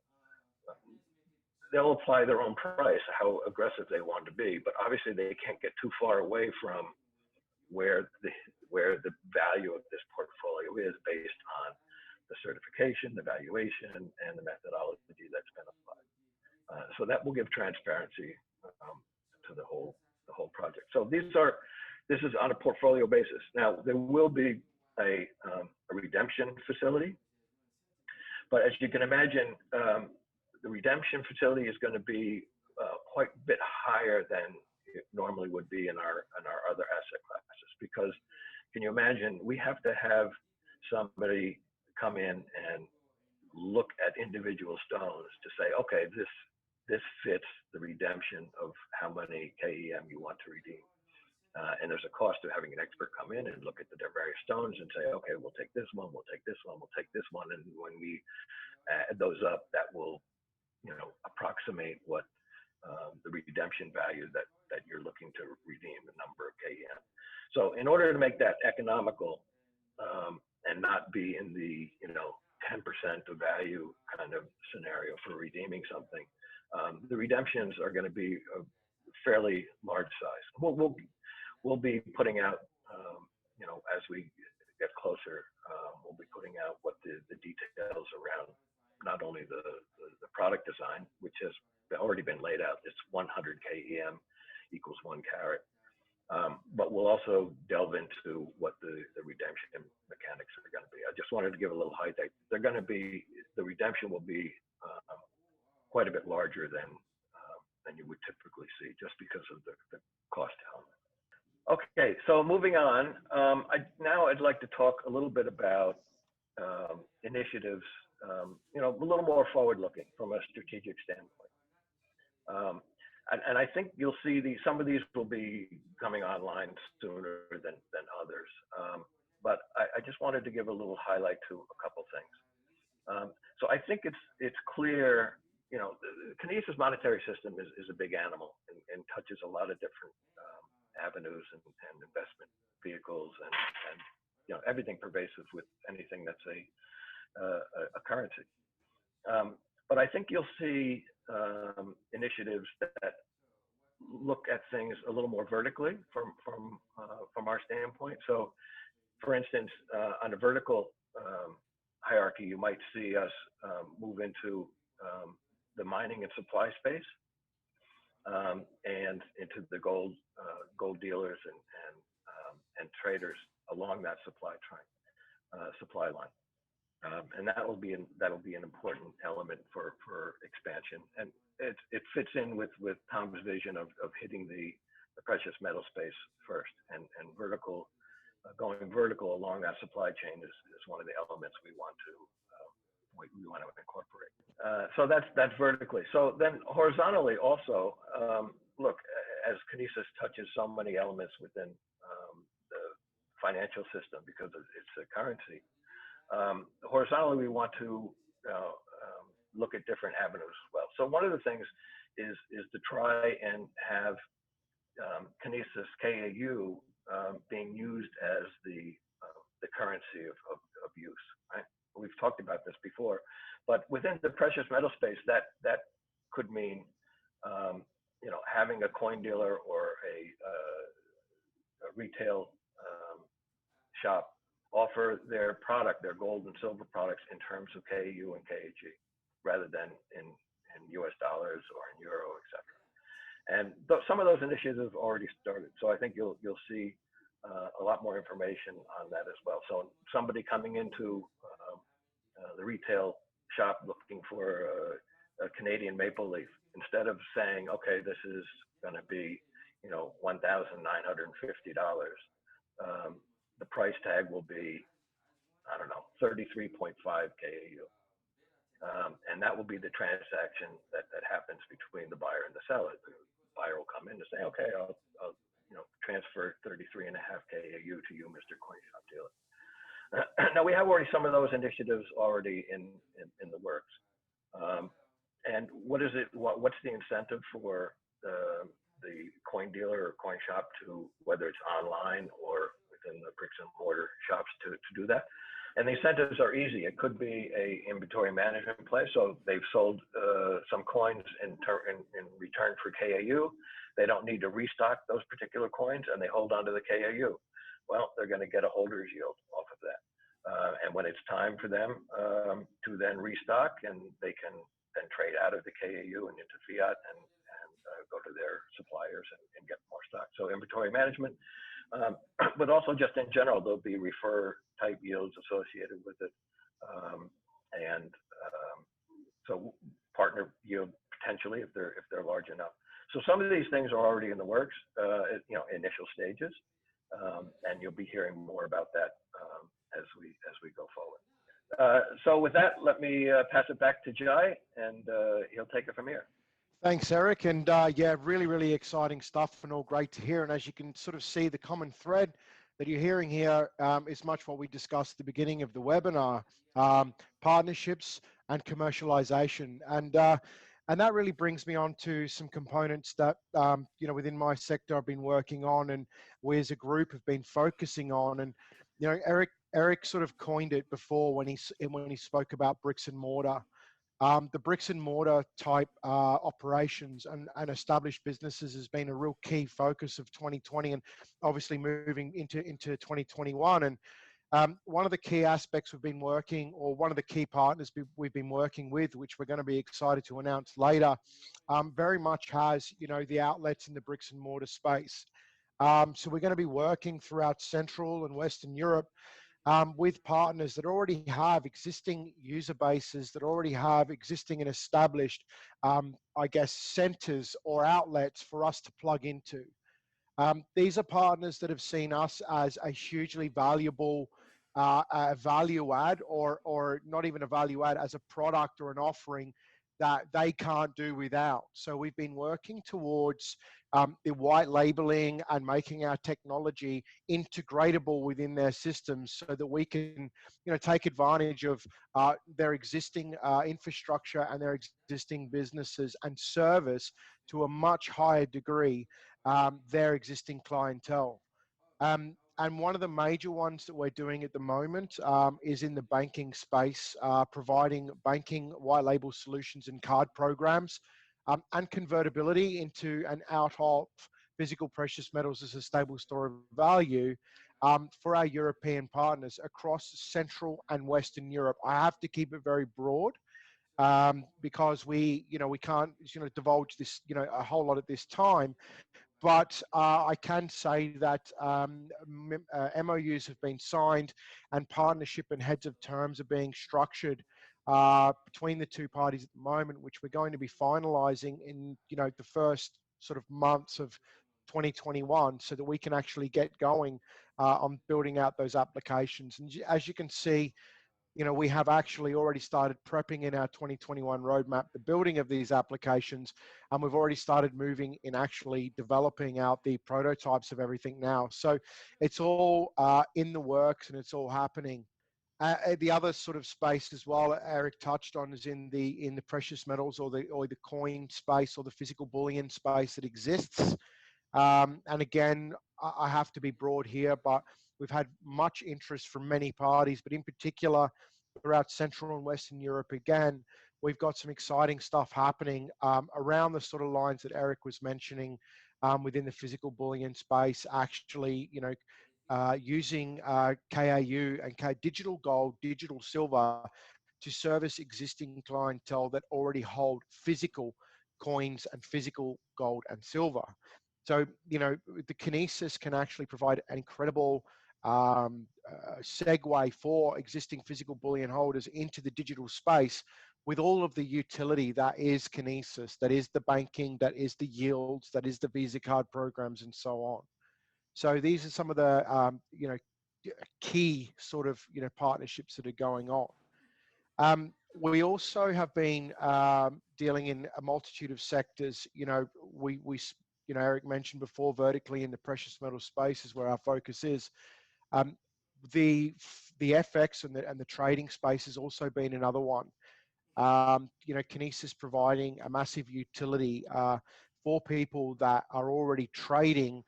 apply their own price, how aggressive they want to be. But obviously they can't get too far away from where the value of this portfolio is based on the certification, the valuation, and the methodology that's been applied. So that will give transparency to the whole project. So this is on a portfolio basis. Now there will be a redemption facility, but as you can imagine, the redemption facility is going to be quite a bit higher than it normally would be in our other asset classes, because can you imagine, we have to have somebody come in and look at individual stones to say, okay, this fits the redemption of how many KEM you want to redeem. And there's a cost to having an expert come in and look at the various stones and say, okay, we'll take this one, we'll take this one, we'll take this one. And when we add those up, that will approximate what the redemption value that you're looking to redeem, the number of KEM. So in order to make that economical and not be in the 10% of value kind of scenario for redeeming something, the redemptions are going to be a fairly large size. We'll be putting out, as we get closer, we'll be putting out what the details around not only the product design, which has already been laid out. It's 100 KEM equals 1 carat. But we'll also delve into what the redemption mechanics are going to be. I just wanted to give a little highlight. The redemption will be quite a bit larger than you would typically see, just because of the cost element. Okay, so moving on. I'd like to talk a little bit about initiatives, a little more forward-looking from a strategic standpoint. And I think you'll see some of these will be coming online sooner than others. But I just wanted to give a little highlight to a couple things. So I think it's clear, the Kinesis monetary system is a big animal and touches a lot of different avenues and investment vehicles and everything pervasive with anything that's a currency. But I think you'll see initiatives that look at things a little more vertically from our standpoint. So, for instance, on a vertical hierarchy, you might see us move into the mining and supply space, and into the gold dealers and traders along that supply line. And that'll be an important element for expansion, and it fits in with Tom's vision of hitting the precious metal space first, and going vertical along that supply chain is one of the elements we want to incorporate. So that's vertically. So then horizontally also, look, as Kinesis touches so many elements within the financial system because it's a currency. Horizontally, we want to look at different avenues as well. So one of the things is to try and have Kinesis KAU being used as the currency of use. Right? We've talked about this before, but within the precious metal space, that could mean having a coin dealer or a retail shop offer their product, their gold and silver products, in terms of KAU and KAG, rather than in US dollars or in euro, etc. And some of those initiatives have already started. So I think you'll see a lot more information on that as well. So somebody coming into the retail shop looking for a Canadian maple leaf, instead of saying, okay, this is going to be $1,950, the price tag will be, I don't know, 33.5 KAU. And that will be the transaction that happens between the buyer and the seller. The buyer will come in and say, okay, I'll transfer 33.5 KAU to you, Mr. Coin Shop Dealer. Now, we have already some of those initiatives already in the works. And what's the incentive for the coin dealer or coin shop to, whether it's online or within the bricks and mortar shops, to do that? And the incentives are easy. It could be a inventory management play. So they've sold some coins in return for KAU. They don't need to restock those particular coins, and they hold on to the KAU. Well, they're going to get a holder's yield off of that. And when it's time for them to then restock, and they can then trade out of the KAU and into fiat and go to their suppliers and get more stock. So inventory management, but also just in general, there'll be refer type yields associated with it. So partner yield potentially if they're large enough. So some of these things are already in the works, initial stages, and you'll be hearing more about that as we go forward. So with that, let me pass it back to Jai, and he'll take it from here. Thanks, Eric. And yeah, really, really exciting stuff and all great to hear. And as you can sort of see, the common thread that you're hearing here is much what we discussed at the beginning of the webinar, partnerships and commercialization. And that really brings me on to some components that, within my sector I've been working on, and we as a group have been focusing on. And, Eric sort of coined it before when he spoke about bricks and mortar. The bricks and mortar type operations and established businesses has been a real key focus of 2020, and obviously moving into 2021. And one of the key aspects we've been working, or one of the key partners we've been working with, which we're going to be excited to announce later, very much has, the outlets in the bricks and mortar space. So we're going to be working throughout Central and Western Europe with partners that already have existing user bases, that already have existing and established, centers or outlets for us to plug into. These are partners that have seen us as a hugely valuable value add, or not even a value add, as a product or an offering that they can't do without. So we've been working towards the white labeling and making our technology integratable within their systems, so that we can, take advantage of their existing infrastructure and their existing businesses, and service to a much higher degree their existing clientele. And one of the major ones that we're doing at the moment is in the banking space, providing banking white label solutions and card programs, and convertibility into and out of physical precious metals as a stable store of value for our European partners across Central and Western Europe. I have to keep it very broad because we can't divulge this a whole lot at this time. But I can say that MOUs have been signed, and partnership and heads of terms are being structured between the two parties at the moment, which we're going to be finalizing in the first sort of months of 2021, so that we can actually get going on building out those applications. And as you can see, we have actually already started prepping in our 2021 roadmap the building of these applications, and we've already started moving in actually developing out the prototypes of everything now. So it's all in the works and it's all happening. The other sort of space as well, Eric touched on, is in the precious metals or the coin space or the physical bullion space that exists. And again, I have to be broad here, but we've had much interest from many parties, but in particular throughout Central and Western Europe. Again, we've got some exciting stuff happening around the sort of lines that Eric was mentioning within the physical bullion space. Actually, using KAU and digital gold, digital silver to service existing clientele that already hold physical coins and physical gold and silver. So, the Kinesis can actually provide an incredible segue for existing physical bullion holders into the digital space with all of the utility that is Kinesis, that is the banking, that is the yields, that is the Visa card programs, and so on. So these are some of the, key sort of, partnerships that are going on. We also have been dealing in a multitude of sectors. Eric mentioned before, vertically in the precious metal space is where our focus is. The FX and the trading space has also been another one. Kinesis providing a massive utility for people that are already trading,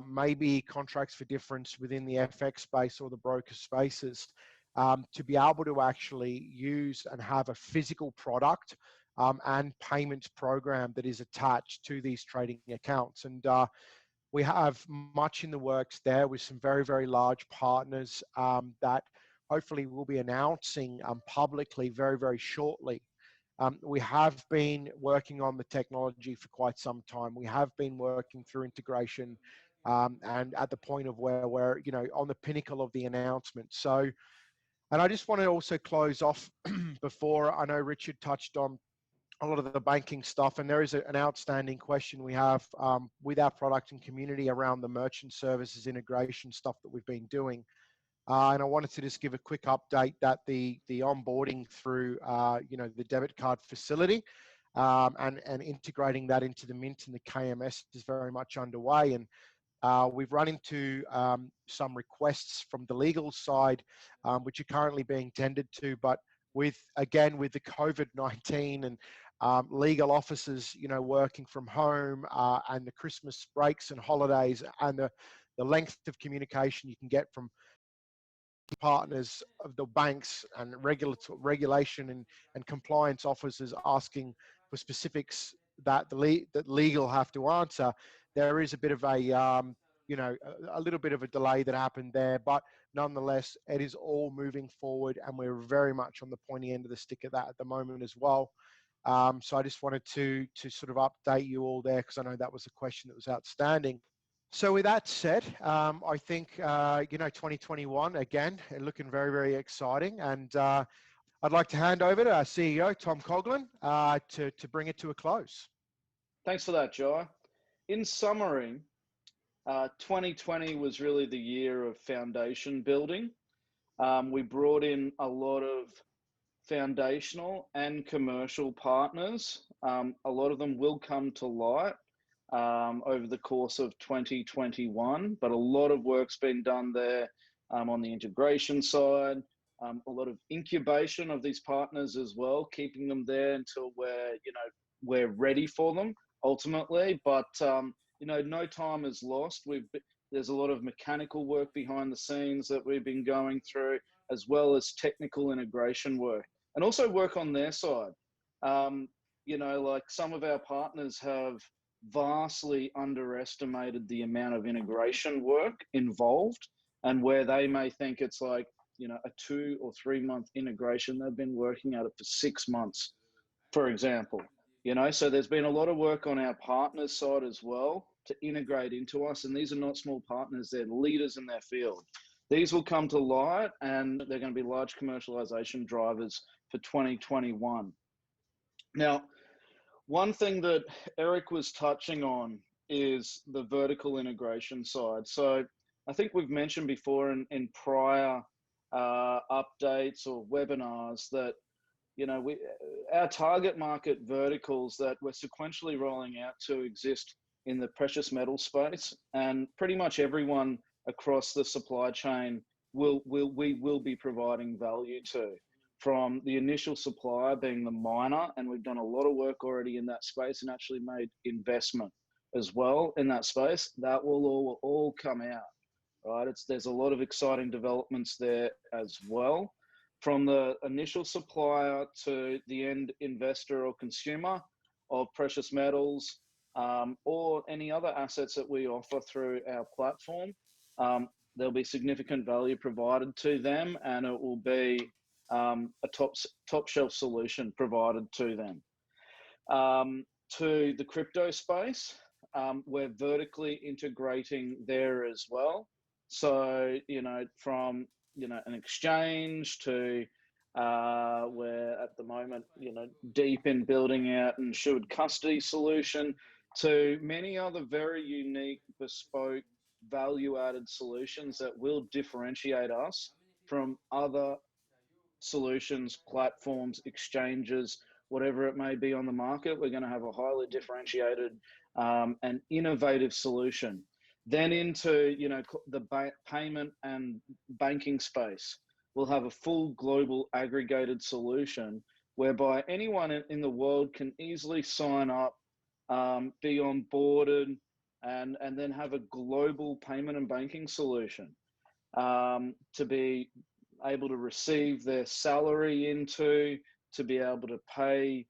maybe contracts for difference within the FX space or the broker spaces, to be able to actually use and have a physical product and payments program that is attached to these trading accounts. And we have much in the works there with some very, very large partners that hopefully we'll be announcing publicly very, very shortly. We have been working on the technology for quite some time. We have been working through integration and at the point of where we're, on the pinnacle of the announcement. So, and I just want to also close off before, I know Richard touched on a lot of the banking stuff, and there is an outstanding question we have with our product and community around the merchant services integration stuff that we've been doing. And I wanted to just give a quick update that the onboarding through, the debit card facility and integrating that into the Mint and the KMS is very much underway. And we've run into some requests from the legal side, which are currently being tended to, but with the COVID-19 and legal officers, working from home and the Christmas breaks and holidays and the length of communication you can get from partners of the banks and regulation and compliance officers asking for specifics that that legal have to answer. There is a bit of a little bit of a delay that happened there, but nonetheless, it is all moving forward, and we're very much on the pointy end of the stick of that at the moment as well. So I just wanted to sort of update you all there, because I know that was a question that was outstanding. So with that said, I think, 2021, again, looking very, very exciting. And I'd like to hand over to our CEO, Tom Coughlin, to bring it to a close. Thanks for that, Jai. In summary, 2020 was really the year of foundation building. We brought in a lot of foundational and commercial partners. A lot of them will come to light over the course of 2021, but a lot of work's been done there on the integration side, a lot of incubation of these partners as well, keeping them there until we're ready for them ultimately. But no time is lost. There's a lot of mechanical work behind the scenes that we've been going through, as well as technical integration work, and also work on their side. Like some of our partners have vastly underestimated the amount of integration work involved, and where they may think it's like, a 2 or 3 month integration, they've been working at it for 6 months, for example. So there's been a lot of work on our partners' side as well to integrate into us, and these are not small partners, they're leaders in their field. These will come to light, and they're going to be large commercialization drivers for 2021. Now, one thing that Eric was touching on is the vertical integration side. So I think we've mentioned before in prior updates or webinars that, our target market verticals that we're sequentially rolling out to exist in the precious metal space, and pretty much everyone across the supply chain we will be providing value to, from the initial supplier being the miner, and we've done a lot of work already in that space and actually made investment as well in that space. That will all come out, right? There's a lot of exciting developments there as well, from the initial supplier to the end investor or consumer of precious metals, or any other assets that we offer through our platform. There'll be significant value provided to them, and it will be a top shelf solution provided to them. To the crypto space, we're vertically integrating there as well. So, from, an exchange to, we're at the moment, deep in building out an insured custody solution, to many other very unique, bespoke, value-added solutions that will differentiate us from other solutions, platforms, exchanges, whatever it may be on the market. We're going to have a highly differentiated and innovative solution. Then into, the payment and banking space, we'll have a full global aggregated solution whereby anyone in the world can easily sign up, be onboarded, and then have a global payment and banking solution to be able to receive their salary into, to be able to pay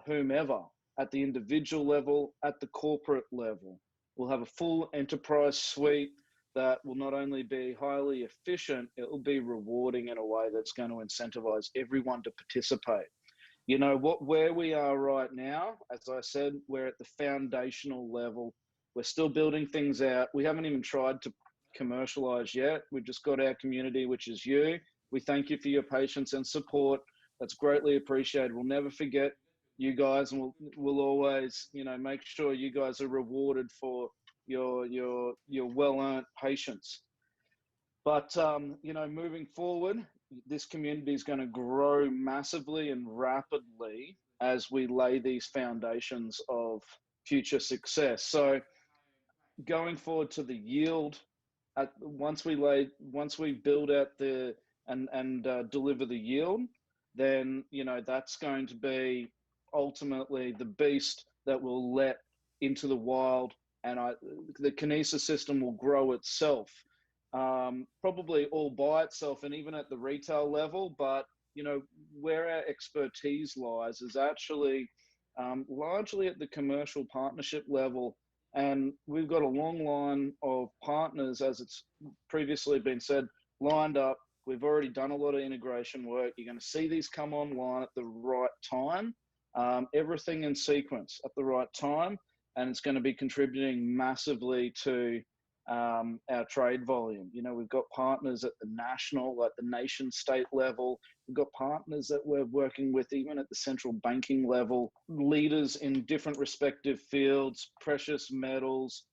whomever at the individual level, at the corporate level. We'll have a full enterprise suite that will not only be highly efficient, it will be rewarding in a way that's going to incentivize everyone to participate. Where we are right now, as I said, we're at the foundational level. We're still building things out. We haven't even tried to commercialize yet. We've just got our community, which is you. We thank you for your patience and support. That's greatly appreciated. We'll never forget you guys, and we'll always, make sure you guys are rewarded for your well-earned patience. But, moving forward, this community is going to grow massively and rapidly as we lay these foundations of future success. So going forward to the yield, once we build out and deliver the yield, then, that's going to be ultimately the beast that will let into the wild, and the Kinesis system will grow itself, probably all by itself, and even at the retail level. But where our expertise lies is actually largely at the commercial partnership level, and we've got a long line of partners, as it's previously been said, lined up. We've already done a lot of integration work. You're going to see these come online at the right time, everything in sequence at the right time, and it's going to be contributing massively to our trade volume. We've got partners at the national, like the nation state level. We've got partners that we're working with even at the central banking level, leaders in different respective fields, precious metals,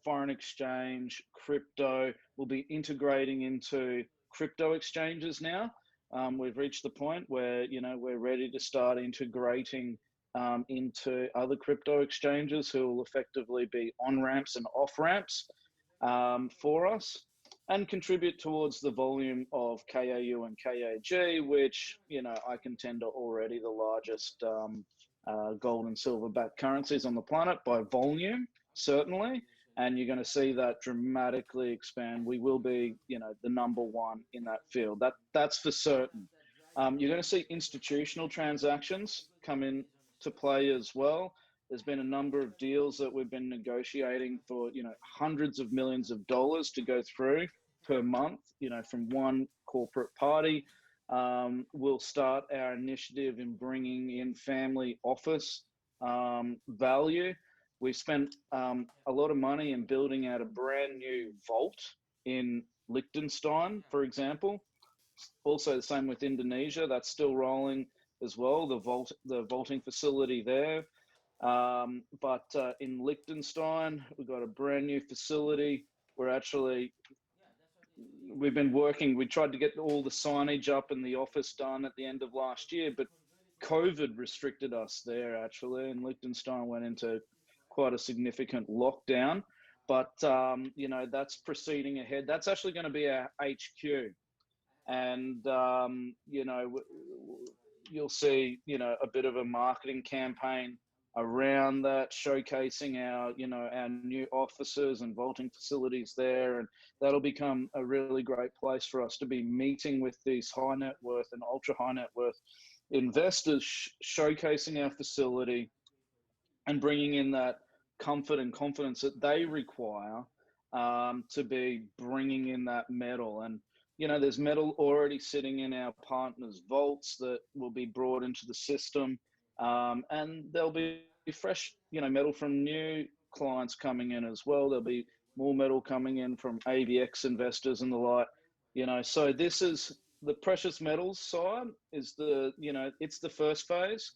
foreign exchange, crypto. We'll be integrating into crypto exchanges now. We've reached the point where, we're ready to start integrating into other crypto exchanges who will effectively be on-ramps and off-ramps for us, and contribute towards the volume of KAU and KAG, which, I contend are already the largest gold and silver-backed currencies on the planet by volume, certainly. And you're going to see that dramatically expand. We will be, the number one in that field. That's for certain. You're going to see institutional transactions come in to play as well. There's been a number of deals that we've been negotiating for, hundreds of millions of dollars to go through per month, from one corporate party. We'll start our initiative in bringing in family office value. We've spent a lot of money in building out a brand new vault in Liechtenstein, for example. Also the same with Indonesia. That's still rolling as well, the vaulting facility there. But in Liechtenstein, we've got a brand new facility. We're actually, we've been working. We tried to get all the signage up and the office done at the end of last year, but COVID restricted us there actually, and Liechtenstein went into quite a significant lockdown. But you know, that's proceeding ahead. That's actually going to be our HQ, and you know, you'll see, you know, a bit of a marketing campaign around that, showcasing our, you know, our new offices and vaulting facilities there, and that'll become a really great place for us to be meeting with these high net worth and ultra high net worth investors, showcasing our facility and bringing in that comfort and confidence that they require to be bringing in that metal. And you know, there's metal already sitting in our partners' vaults that will be brought into the system, and there'll be fresh, you know, metal from new clients coming in as well. There'll be more metal coming in from AVX investors and the like. You know, so this is the precious metals side is the, you know, it's the first phase.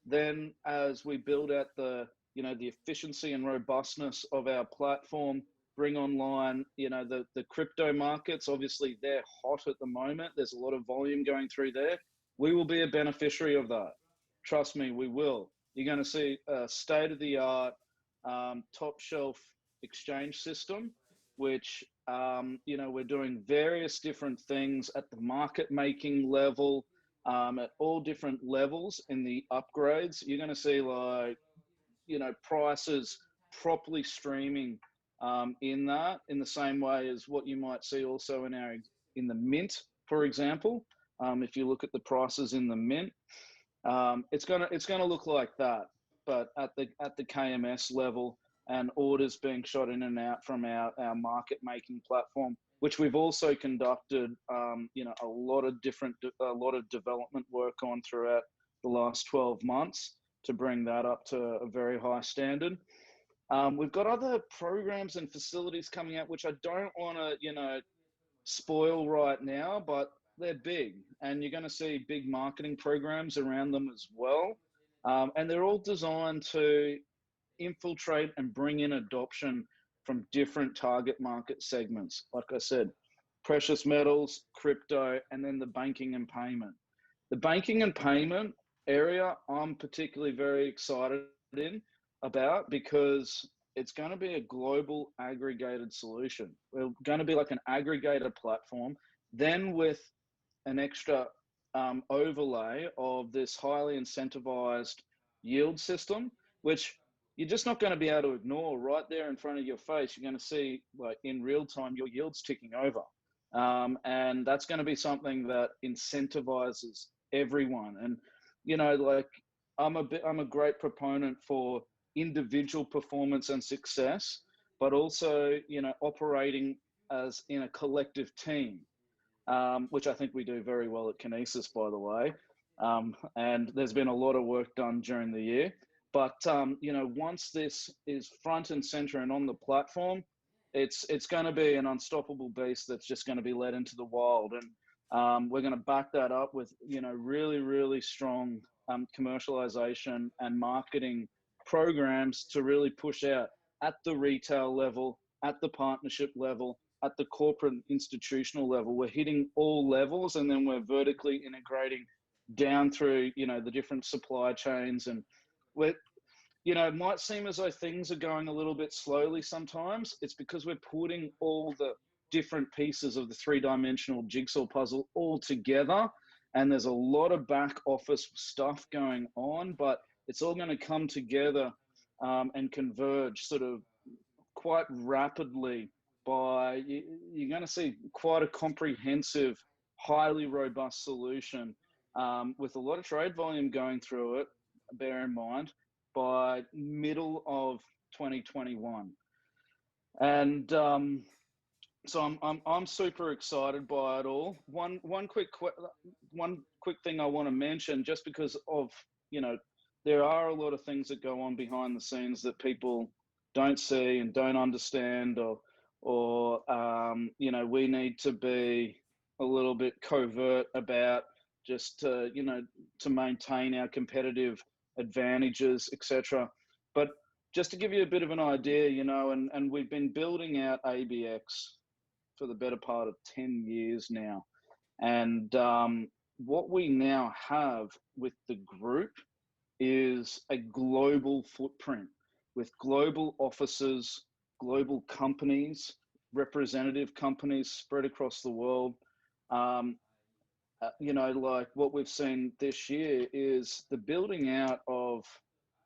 Then as we build out the, you know, the efficiency and robustness of our platform, bring online, you know, the crypto markets, obviously they're hot at the moment. There's a lot of volume going through there. We will be a beneficiary of that. Trust me, we will. You're going to see a state-of-the-art, top shelf exchange system, which, you know, we're doing various different things at the market making level, at all different levels in the upgrades. You're going to see, like, you know, prices properly streaming in that, in the same way as what you might see also in the mint, for example. If you look at the prices in the mint, it's gonna look like that, but at the KMS level, and orders being shot in and out from our market making platform, which we've also conducted, you know, a lot of development work on throughout the last 12 months to bring that up to a very high standard. We've got other programs and facilities coming out, which I don't want to, you know, spoil right now, but they're big, and you're going to see big marketing programs around them as well. And they're all designed to infiltrate and bring in adoption from different target market segments. Like I said, precious metals, crypto, and then the banking and payment. The banking and payment area, I'm particularly very excited about, because it's going to be a global aggregated solution. We're going to be like an aggregator platform, then with an extra overlay of this highly incentivized yield system, which you're just not going to be able to ignore. Right there in front of your face, you're going to see, like, in real time, your yields ticking over. And that's going to be something that incentivizes everyone. And, you know, like, I'm a great proponent for individual performance and success, but also, you know, operating as in a collective team, which I think we do very well at Kinesis, by the way. And there's been a lot of work done during the year. But, you know, once this is front and center and on the platform, it's going to be an unstoppable beast that's just going to be led into the wild. And we're going to back that up with, you know, really, really strong commercialization and marketing programs to really push out at the retail level, at the partnership level, at the corporate institutional level. We're hitting all levels, and then we're vertically integrating down through, you know, the different supply chains. And we're, you know, it might seem as though things are going a little bit slowly sometimes. It's because we're putting all the different pieces of the three-dimensional jigsaw puzzle all together, and there's a lot of back office stuff going on, but it's all going to come together and converge sort of quite rapidly. You're going to see quite a comprehensive, highly robust solution with a lot of trade volume going through it, bear in mind, by middle of 2021. And so I'm super excited by it all. One quick thing I want to mention, just because of, you know, there are a lot of things that go on behind the scenes that people don't see and don't understand, or you know, we need to be a little bit covert about, just to, you know, to maintain our competitive advantages, etc. But just to give you a bit of an idea, you know, and we've been building out ABX for the better part of 10 years now. And what we now have with the group is a global footprint with global offices, global companies, representative companies spread across the world. You know, like what we've seen this year is the building out of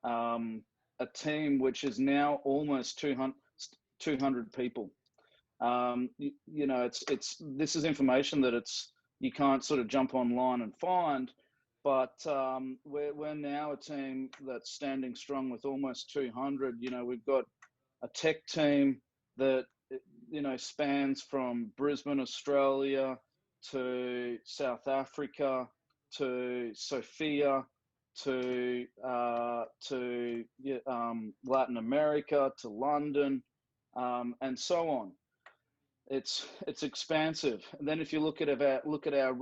a team which is now almost 200 people. You know, this is information that you can't sort of jump online and find, but we're now a team that's standing strong with almost 200. You know, we've got a tech team that, you know, spans from Brisbane, Australia, to South Africa, to Sofia, to Latin America, to London, and so on. It's expansive. And then if you look at our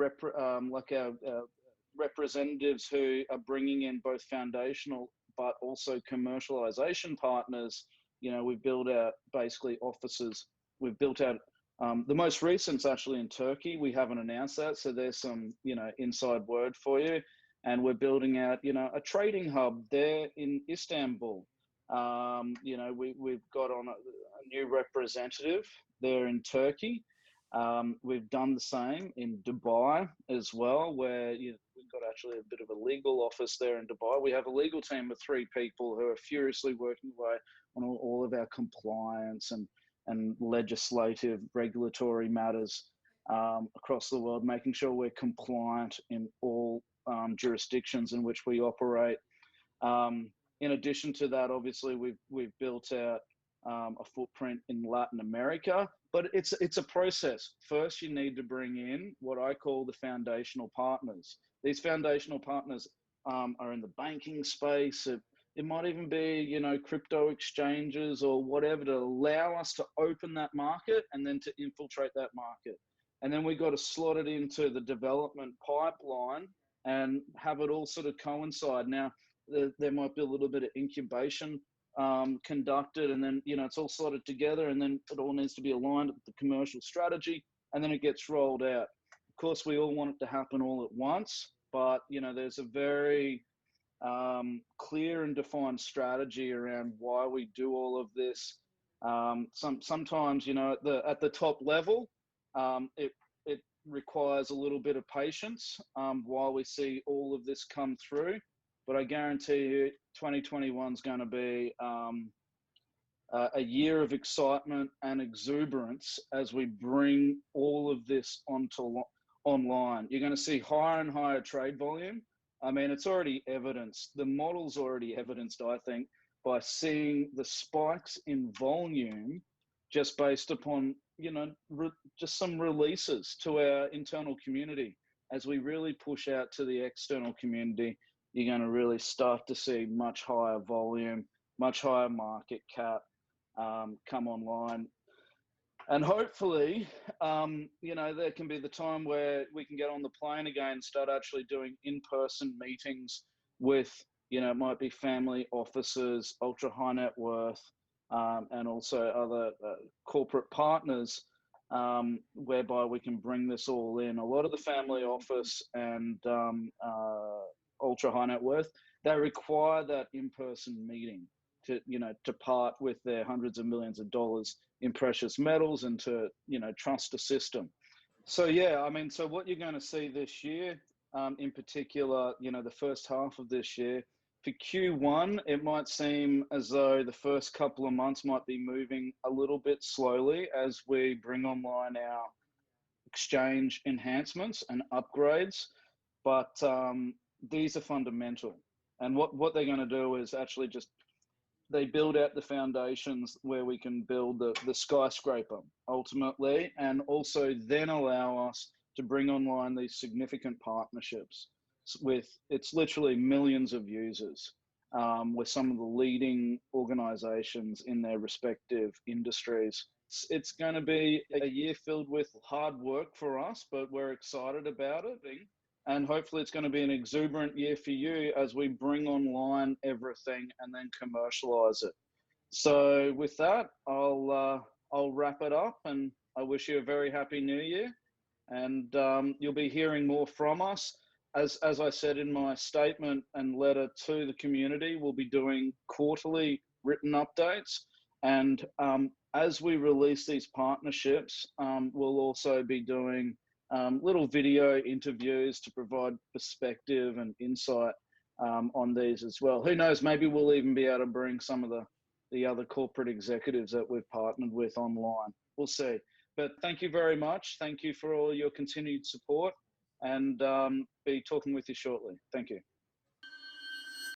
representatives who are bringing in both foundational but also commercialization partners, you know, we've built out basically offices. We've built out the most recent's actually in Turkey. We haven't announced that, so there's some, you know, inside word for you. And we're building out, you know, a trading hub there in Istanbul. You know, we've got on a new representative there in Turkey. We've done the same in Dubai as well, where we've got actually a bit of a legal office there in Dubai. We have a legal team of 3 people who are furiously working away on all of our compliance and legislative regulatory matters across the world, making sure we're compliant in all jurisdictions in which we operate. In addition to that, obviously, we've built out a footprint in Latin America, but it's a process. First, you need to bring in what I call the foundational partners. These foundational partners are in the banking space. It might even be, you know, crypto exchanges or whatever, to allow us to open that market and then to infiltrate that market. And then we got to slot it into the development pipeline and have it all sort of coincide. Now, there might be a little bit of incubation conducted, and then, you know, it's all slotted together, and then it all needs to be aligned with the commercial strategy, and then it gets rolled out. Of course, we all want it to happen all at once, but, you know, there's a very clear and defined strategy around why we do all of this. Sometimes, you know, at the top level, it requires a little bit of patience while we see all of this come through. But I guarantee you, 2021 is going to be a year of excitement and exuberance as we bring all of this online. You're going to see higher and higher trade volume. I mean, it's already evidenced. The model's already evidenced, I think, by seeing the spikes in volume just based upon, you know, just some releases to our internal community. As we really push out to the external community, you're going to really start to see much higher volume, much higher market cap come online. And hopefully, you know, there can be the time where we can get on the plane again and start actually doing in-person meetings with, you know, it might be family offices, ultra high net worth, and also other corporate partners, whereby we can bring this all in. A lot of the family office and ultra high net worth, they require that in-person meeting to, you know, to part with their hundreds of millions of dollars in precious metals and to, you know, trust a system. So yeah, I mean, so what you're going to see this year, in particular, you know, the first half of this year, for Q1, it might seem as though the first couple of months might be moving a little bit slowly as we bring online our exchange enhancements and upgrades, but these are fundamental. And what they're going to do is actually just, they build out the foundations where we can build the skyscraper ultimately, and also then allow us to bring online these significant partnerships with, it's literally millions of users, with some of the leading organizations in their respective industries. It's going to be a year filled with hard work for us, but we're excited about it. And hopefully it's going to be an exuberant year for you as we bring online everything and then commercialize it. So with that, I'll I'll wrap it up, and I wish you a very happy new year. And you'll be hearing more from us. As I said in my statement and letter to the community, we'll be doing quarterly written updates. And as we release these partnerships, we'll also be doing little video interviews to provide perspective and insight on these as well. Who knows, maybe we'll even be able to bring some of the other corporate executives that we've partnered with online. We'll see. But thank you very much. Thank you for all your continued support, and be talking with you shortly. Thank you.